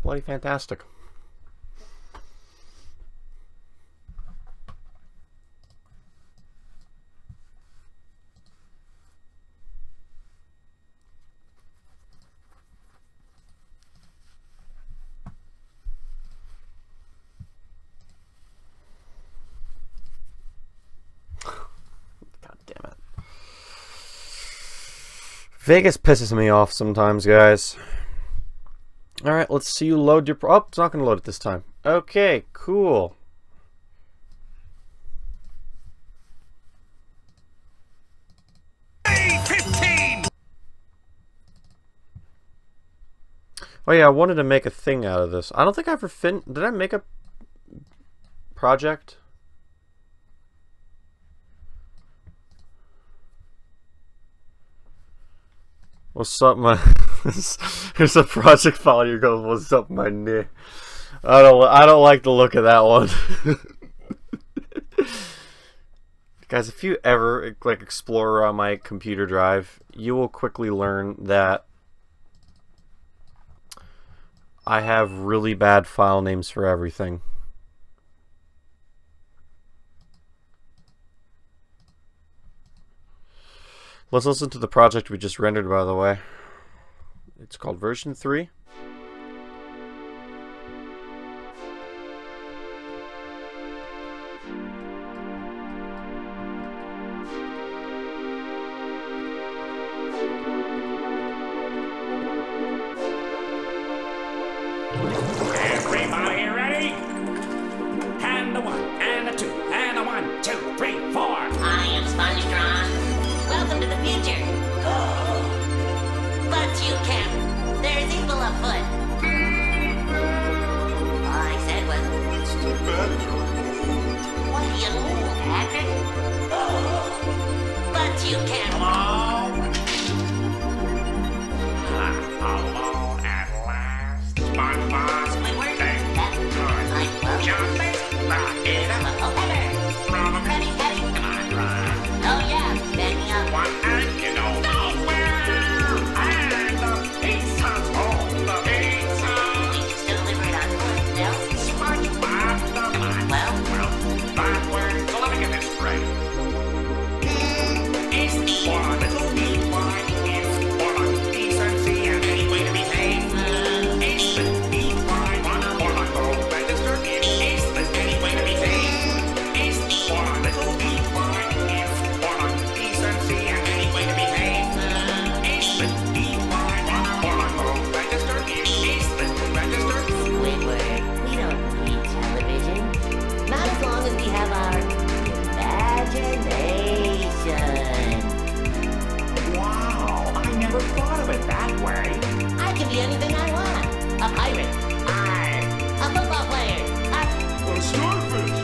Bloody fantastic. God damn it. Vegas pisses me off sometimes, guys. Alright, let's see you load your... Oh, it's not going to load it this time. Okay, cool.
Hey, 15!
Oh yeah, I wanted to make a thing out of this. I don't think I ever did I make a project? What's up, my... Here's a project file. You go, what's up, my knee? I don't like the look of that one. Guys, if you ever like explore on my computer drive, you will quickly learn that I have really bad file names for everything. Let's listen to the project we just rendered, by the way. It's called version 3.
Everybody ready? And a 1, and a 2, and a 1, 2, 3, 4.
I am Spongebob. Welcome to the future. But you can't. There's evil afoot. All I said was,
It's too bad you're
what do you mean, Patrick? But you can't.
Hello at last. SpongeBob Squidward. Good. Jump it. Rock it up. From a
Ready, ready?
Come on, run.
Oh yeah, back me up.
One and you know nowhere. And the pizza's on the pizza.
We just delivered on foot, Bill.
SpongeBob the man.
Well,
Backwards. So let me get this straight. Is the one little bit one if or like decency and any way to behave? Is the deep line one or like the register? Is the any way to behave? Is the one little bit one if or like decency and any way to behave? Is the deep line one or like the register? Is the register?
Squidward, we don't need television. Not as long as we have our imagination.
Wow, I never thought of it that way.
I can be anything I want. A pirate. A football player.
a starfish.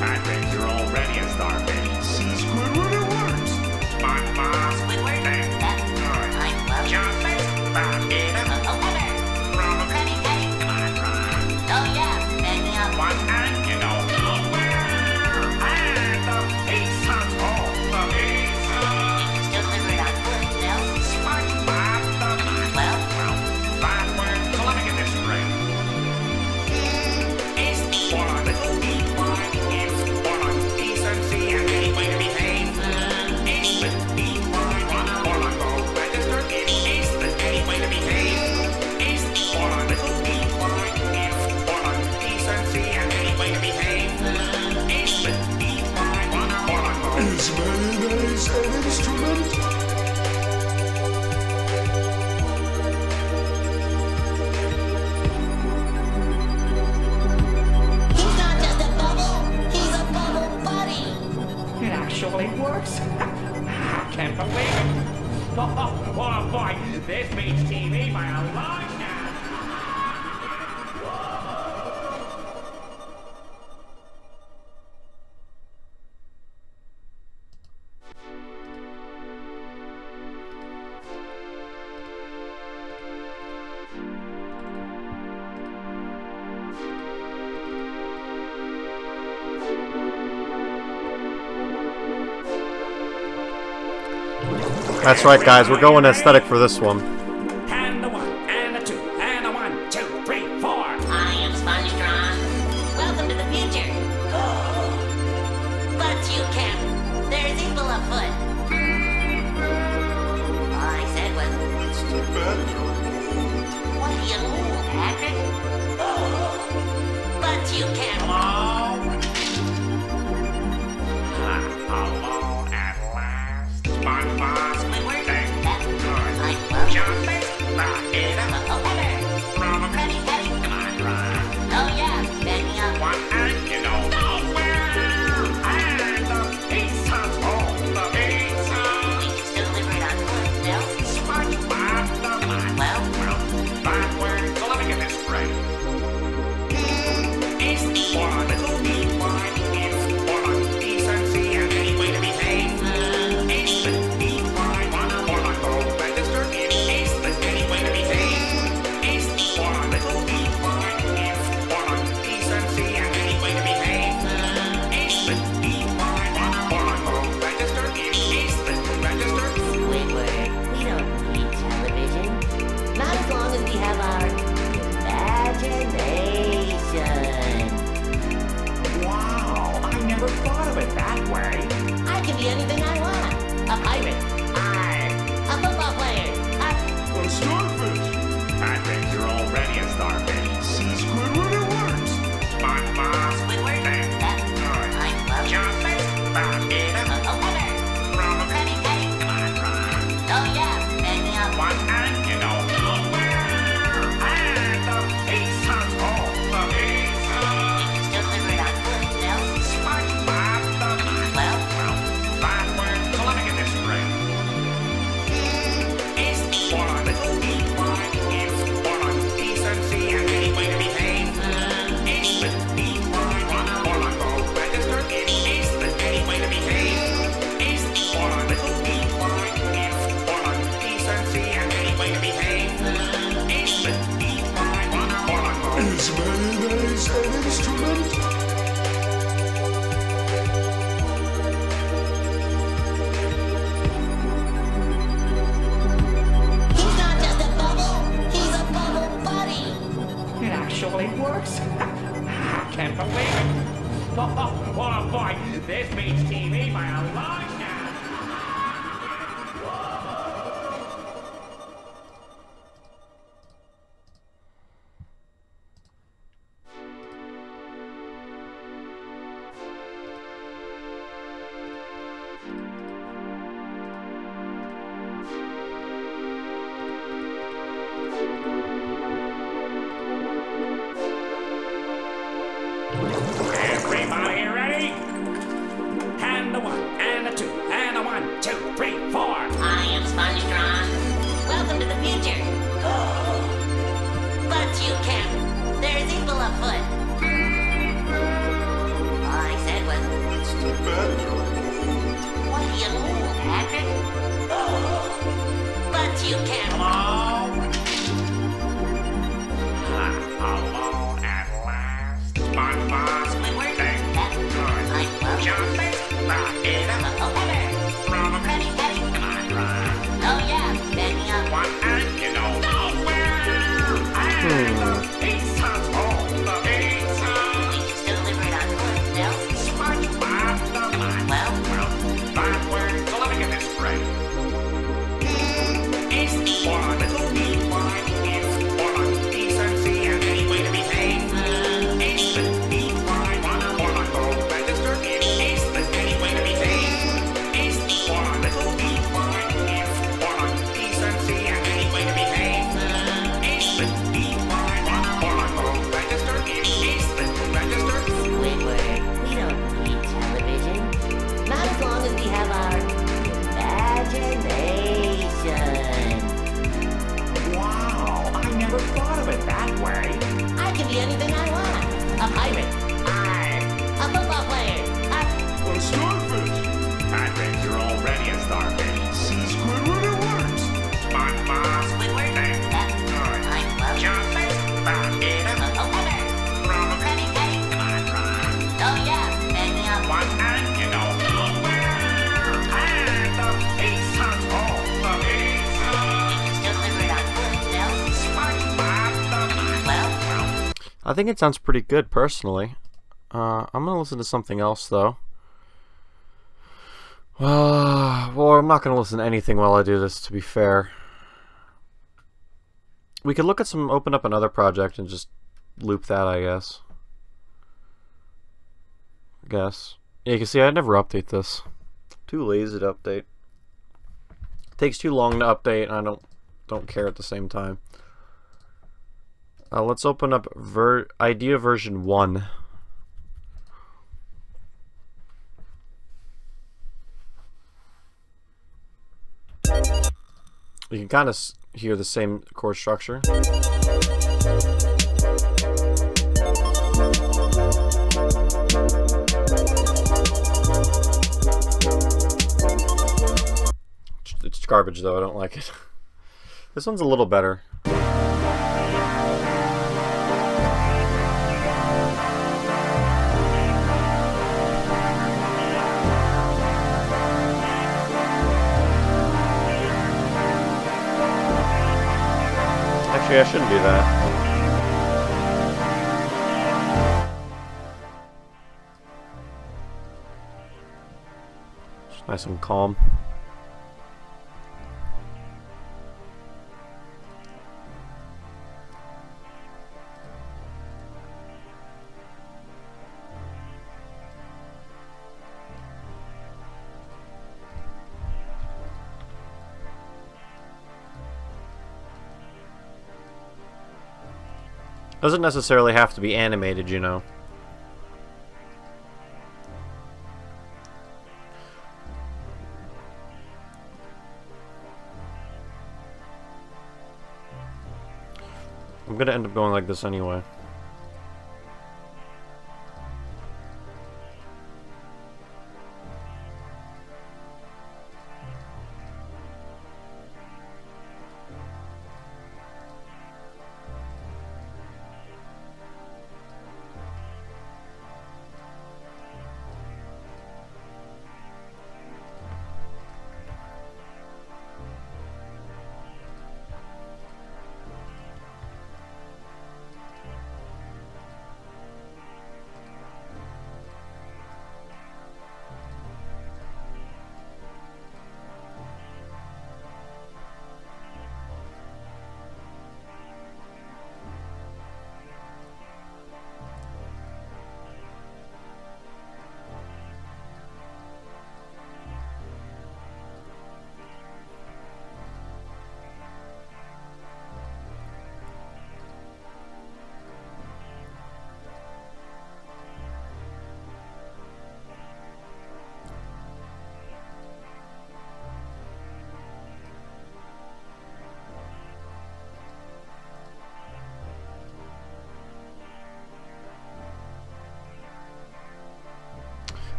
Patrick, you're already a starfish.
See, Squidward, it works.
SpongeBob,
Squidward.
Good.
I love you.
Jump it, back it up. From a
Ready, ready?
come on, run.
Oh yeah, back me up.
One and you know nowhere. And the pizza's on the pizza.
We just delivered on foot, Bill.
SpongeBob the man.
Well,
Backwards. So let me get this straight.
That's right, guys. We're going aesthetic for this one.
And a 1, and a 2, and a 1, 2, 3, 4.
I am Spongebob. Welcome to the future. But you can't. There's evil afoot. All I said was,
It's too bad you're old.
what do you mean, Patrick? But you can't.
Hello at last. SpongeBob Squidward.
That's
Good.
like, well,
Justice. Back it up. From a
Ready, ready.
Come on, Ron.
Oh yeah, back me up.
One and you know nowhere. And the pizza's home. The pizza.
We can still deliver it on foot, Bill.
SpongeBob the man.
Well,
Backwards. So let me get this straight. Is the one little meat one is for decency and any way to behave? Is the meat one for like home register? Is the any way to behave? Is the one little meat one is for decency and any way to behave? Is the meat one for like home register? Is the register?
Squidward, we don't need television. Not as long as we have our imagination.
Wow, I never thought of it that way.
I can be anything I want. A pirate. A football player.
A starfish.
Patrick, you're already a starfish.
See, Squidward, it works.
SpongeBob Squidward.
That's
Good.
like, well,
Justice. Back it up. From a
ready, ready.
Come on, Ron.
Oh yeah, back me up.
One and you know nowhere. And the pizza's home. The pizza.
We can still deliver it on foot, Bill.
SpongeBob the man.
Well,
Backwards. So let me get this straight. Is the one little meat one is for decency and any way to behave? Is the meat one for like home register? Is the any way to behave? Is the one little meat one is for decency and any way to behave? Is the meat one for like home?
Is mayonnaise an instrument?
He's not just a bubble, he's a bubble buddy.
It actually works. I can't believe it. Oh boy, this beats TV by a long shot. Everybody ready? And a 1, and a 2, and a 1, 2, 3, 4.
I am Spongebob. Welcome to the future. But you can't. There's evil afoot. All I said was,
It's too bad you're old.
what do you mean, Patrick? But you can't.
Hello at last. SpongeBob Squidward.
That's
Good.
like, well,
Justice. Back it up. From a
ready, ready.
Come on, Ron.
Oh yeah, back me up.
One and you know nowhere. And the pizza's home. The pizza.
We can still deliver it on foot, Bill.
SpongeBob the man.
Well,
Backwards. So let me get this straight. Is the one little meat one is for decency and any way to behave? Is the meat one for like home register? Is the any way to behave? Is the one little meat one is for decency and any way to behave? Is the meat one for like home register? Is the register?
Squidward, we don't need television. Not as long as we have our imagination.
Wow, I never thought of it that way.
I can be anything I want. A pirate. A football player.
A starfish.
Patrick, you're already a starfish.
See, Squidward, it works.
SpongeBob Squidward.
That's
Good.
like, well,
Justice. Back it up. From a
ready, ready.
Come on, Ron.
Oh yeah, back me up.
One and you know nowhere. And the pizza's home.
I think it sounds pretty good, personally. I'm gonna listen to something else, though. Well, I'm not gonna listen to anything while I do this, to be fair. We could open up another project and just loop that, I guess. Yeah, you can see I never update this. Too lazy to update. It takes too long to update, and I don't care at the same time. Let's open up idea version 1. You can kind of hear the same chord structure. It's garbage, though. I don't like it. This one's a little better. Actually, I shouldn't do that. Just nice and calm. Doesn't necessarily have to be animated, you know. I'm gonna end up going like this anyway.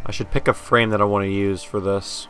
I should pick a frame that I want to use for this.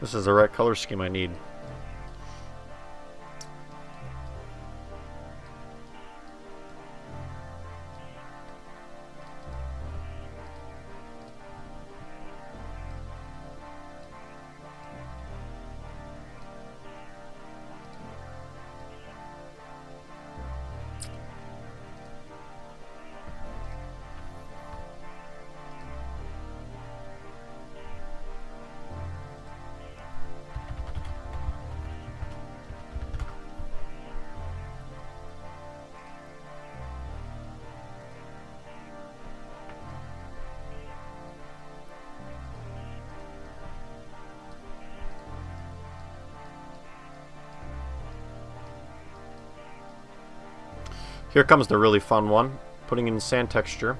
This is the right color scheme I need. Here comes the really fun one. Putting in sand texture.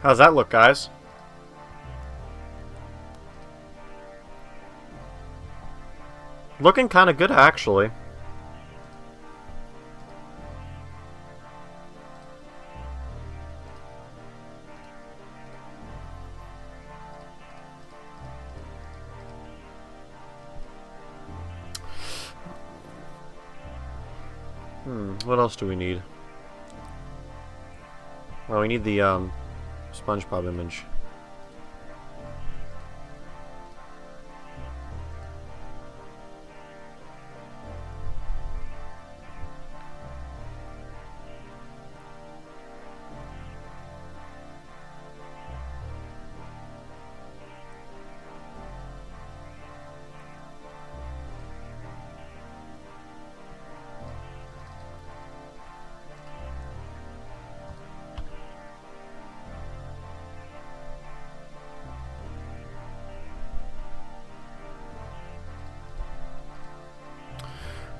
How's that look, guys? Looking kind of good, actually. What else do we need? Well, we need the Spongebob image.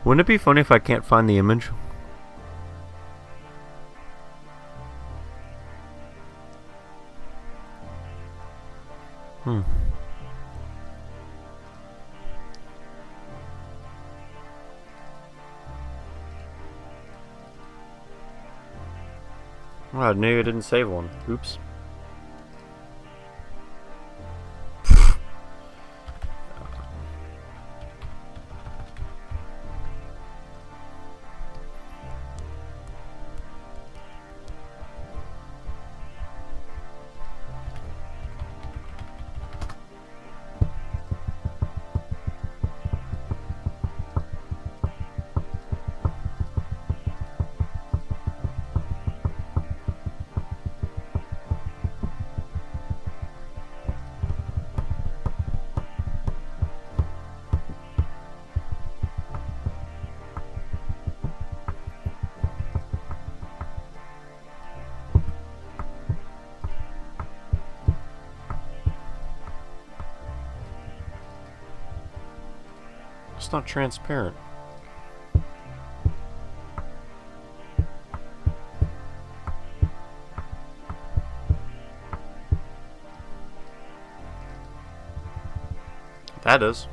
Wouldn't it be funny if I can't find the image? Wow, maybe I didn't save one. Oops. It's not transparent. That is.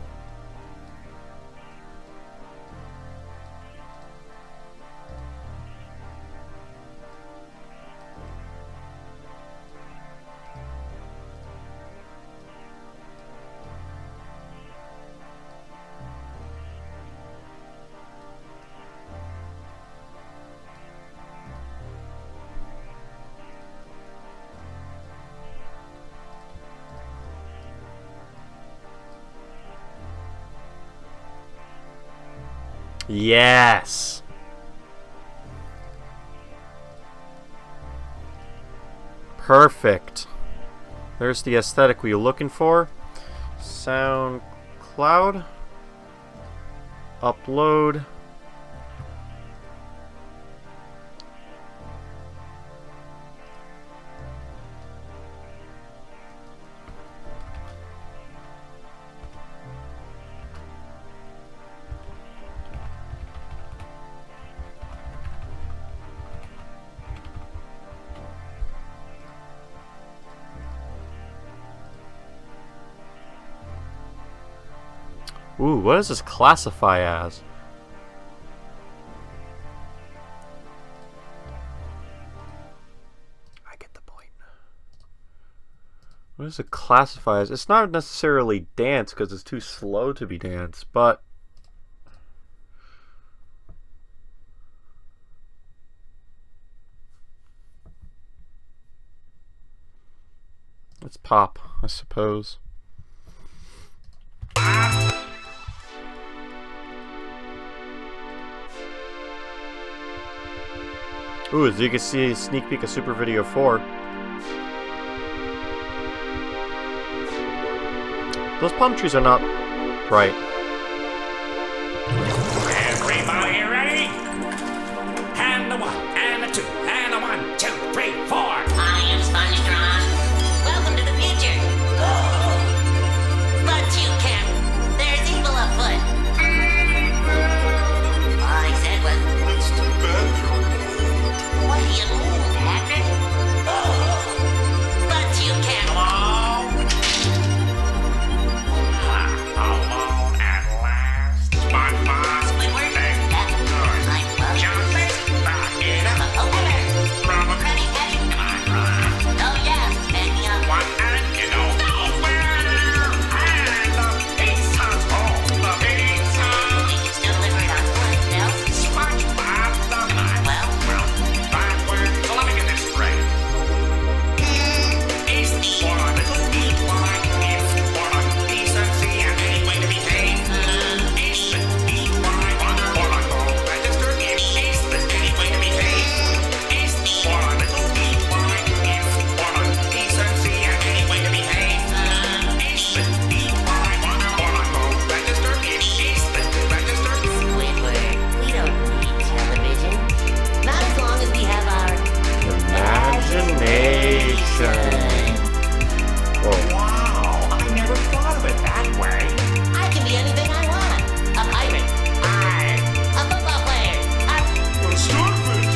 Yes. Perfect. There's the aesthetic we were looking for. SoundCloud. Upload. Ooh, what does this classify as? I get the point. What does it classify as? It's not necessarily dance because it's too slow to be dance, but it's pop, I suppose. Ooh, as you can see, a sneak peek of Super Video 4. Those palm trees are not bright.
Everybody ready? And the 1, and the 2, and the 1, 2, 3, 4.
I am Spongebob. Welcome to the future. But you can't. There's evil afoot. All I said was,
It's too bad you're old.
what do you mean, Patrick? But you can't.
Alone at last. SpongeBob, Squidward, and good. Jumping back in a from a
Ready, Eddie? Oh, yeah. And the
one and you know nowhere. And the pizza's home. The pizza.
we can still deliver it on foot, no?
SpongeBob the man.
Well,
Backward. So let me get this straight. East for the eat one. If for a decency and any way to behave. East eat one. For a gold register. East any way to behave. East for the eat one. If for a decency and any way to behave. East eat one. For a gold register. East register.
Squidward, we don't need television. Not as long as we have our
Imagination. Whoa.
Wow, I never thought of it that way.
I can be anything I want. A pirate. A football player.
A starfish.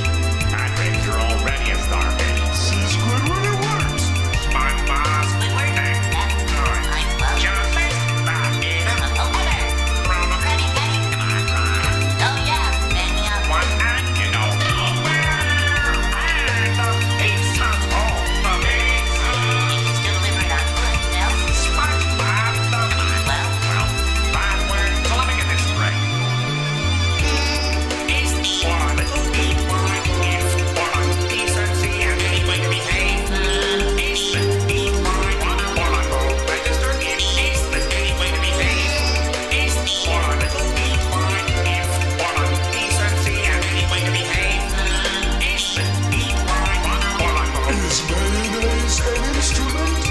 Patrick, you're already a starfish.
See, Squidward, it works.
SpongeBob, Squidward, and good. Jumping back in a from a
Ready, Eddie? Oh, yeah. And the
one and you know nowhere. And the pizza's home. The pizza.
we can still deliver it on foot, no?
SpongeBob the man.
Well,
Backward. So let me get this straight. East for the eat one. If for a decency and any way to behave. East eat one. For a gold register. East any way to behave. East for the eat one. If for a decency and any way to behave. East eat one. For a gold.
Is mayonnaise an instrument?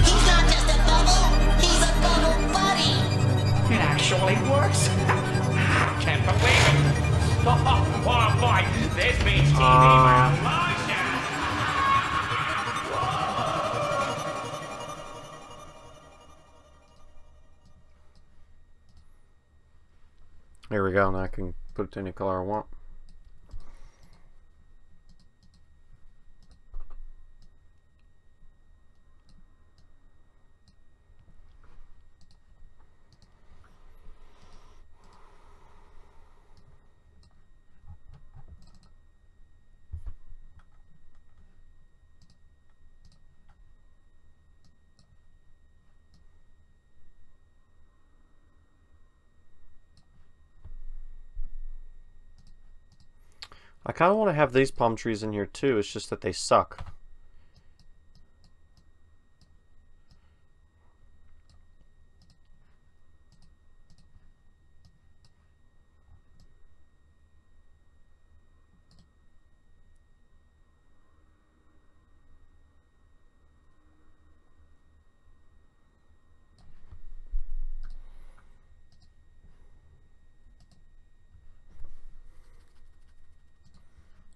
he's not just a bubble. He's a bubble buddy.
It actually works. Can't believe it. Oh boy, this beats TV by a long shot.
There we go. Now I can put it to any color I want. I kind of want to have these palm trees in here too. It's just that they suck.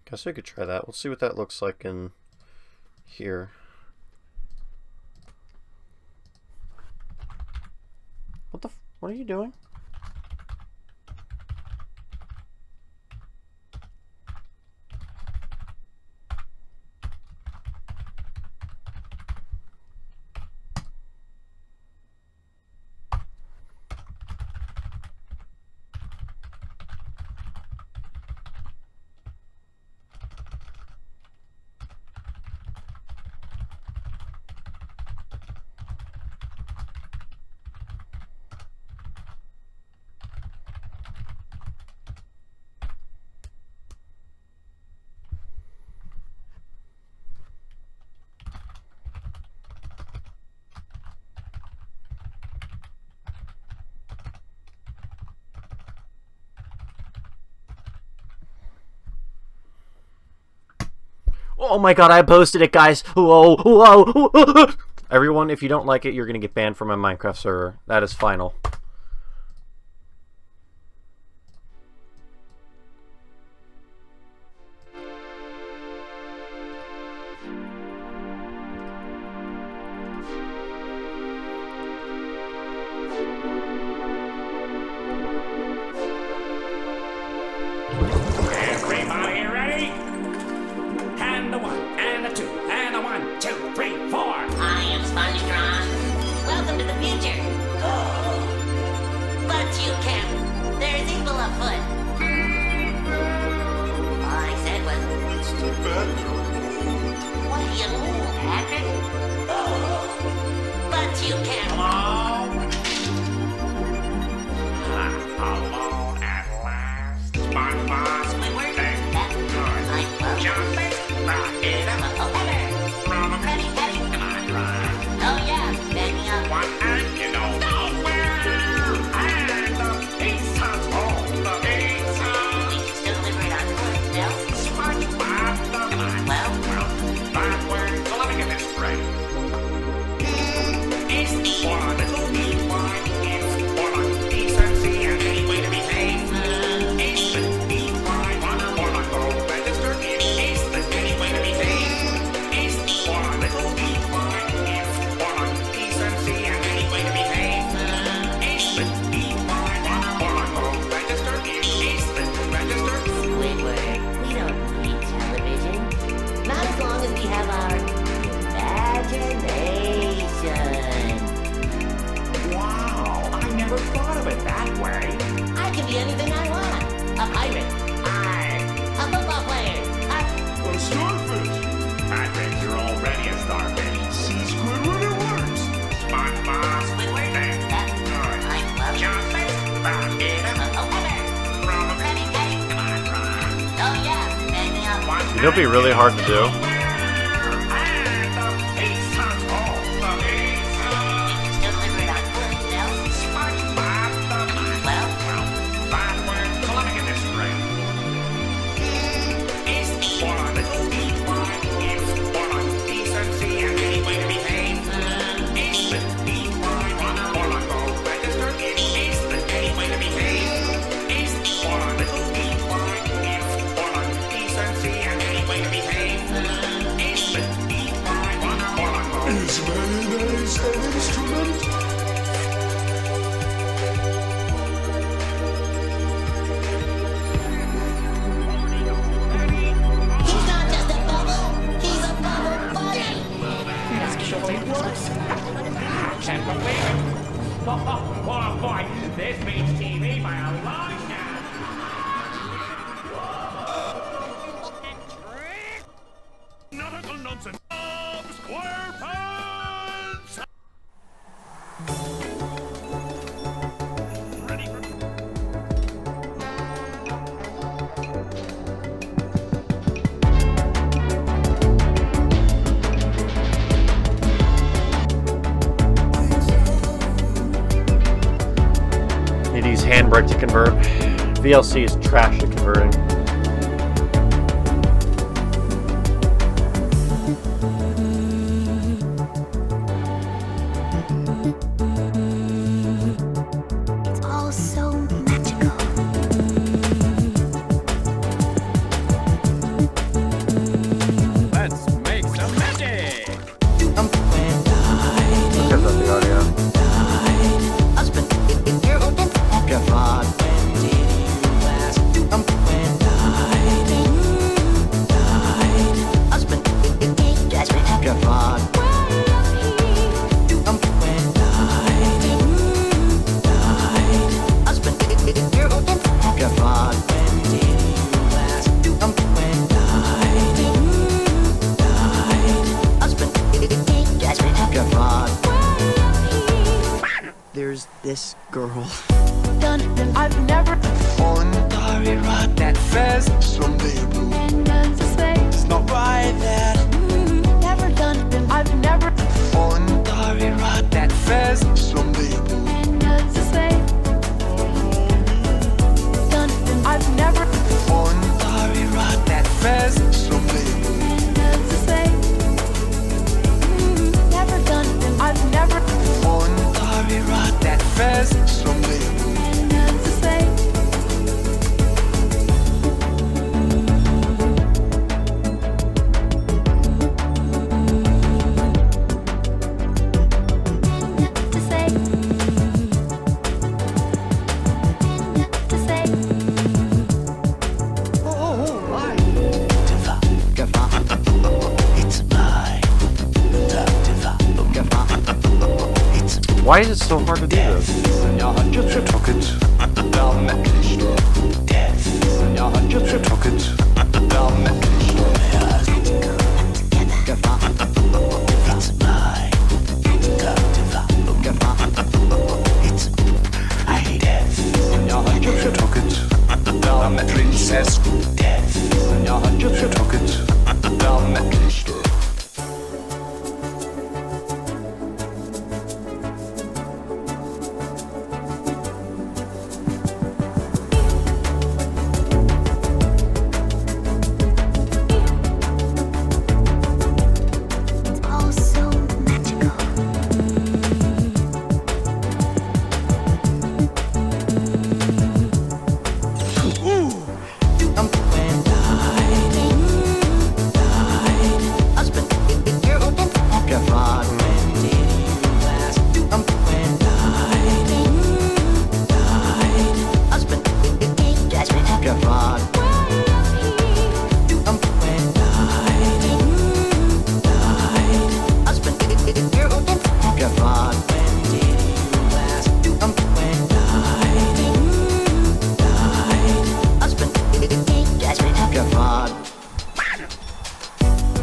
Guess I could try that. Let's see what that looks like in here. What are you doing? Oh my god, I posted it, guys! Whoa, whoa! Everyone, if you don't like it, you're gonna get banned from my Minecraft server. That is final.
Everybody ready? And the 1, and the 2, and the 1, 2, 3, 4.
I am Spongebob. Welcome to the future. But you can't. There's evil afoot. All I said was,
It's too bad you're
what do you mean, Patrick? But you can't.
Alone at last. SpongeBob,
Squidward?
thank
That's
good.
I love you.
Jumping, rock it up. From a
Ready, ready?
come on, run.
Oh yeah, back me up.
One and you know nowhere. And the pizza's home. The pizza.
We can still deliver it on foot, Bill.
SpongeBob, come on.
Well,
Backwards. So let me get this straight. It's the one that will be one. It's one decency and any way to behave. It's the D-Y one go register. It's the any way to behave. It's the one that will be one. It's one decency and any way to behave. It's the D-Y one go register. It's the register.
Squidward, we don't need television. Not as long as we have our imagination.
Wow, I never thought of it that way.
I can be anything I want. A pirate, a football player,
a starfish.
Patrick, you're already a starfish.
See, Squidward, it works.
SpongeBob,
Squidward,
thank
that
good.
I love you.
Jumping, rock it up. From a
Ready, ready?
come on, run.
Oh yeah, back me up.
One
You know, it'd be really hard to do.
and the pizza's home. The pizza.
We can still deliver it on foot, Bill.
SpongeBob, come on.
Well,
Backwards. So let me get this straight. It's the one that will be one. It's one decency and any way to behave. It's the D-Y one go register. It's the any way to behave. It's the one that will be one. It's one decency and any way to behave. It's the D-Y one go.
Is mayonnaise an instrument?
He's not just a bubble. He's a bubble buddy.
Actually works. Can't believe it. Oh boy, this beats TV by a long shot.
Nautical nonsense. SquarePants! Ready for...
Need to use handbrake to convert. VLC is trash at converting.
It's all so magical.
done. I've never
On the road that fares someday blue.
to say
It's not right that
never done. I've never
on the road that fares someday blue.
to say done. I've never
On the road that fares someday blue.
to say never done. I've never
On the road that fares someday blue.
to say to say to say
Why is it so hard to do this?
Ja har just förtråkigt. Värme. Ja har just förtråkigt. Värme. Jag har just förtråkigt. Värme. Prinsess. Jag har just förtråkigt. Värme.
it's all so magical.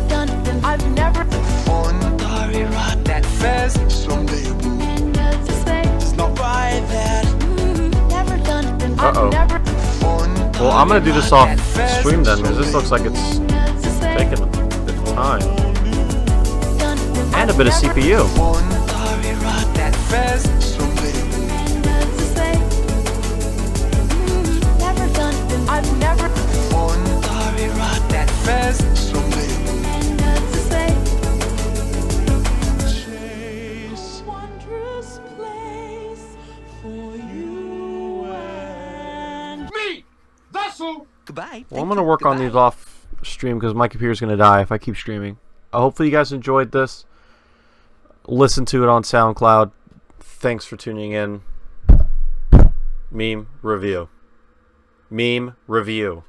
Done. I've never
On the road that fares someday blue.
to say
It's not right that
never done.
Uh-oh.
I've never
on the
Well, I'm gonna do this
road
off
that fares
stream then, because this looks like it's
to say
taking a bit of time.
done.
And a bit of CPU.
On the road that fares someday blue.
to say never done. I've never
On the road that fares someday blue.
to say
Wondrous place for you and
Goodbye.
Well, I'm gonna work on these off stream because my computer's gonna die if I keep streaming. Hopefully you guys enjoyed this. Listen to it on SoundCloud. Thanks for tuning in. Meme review. Meme review.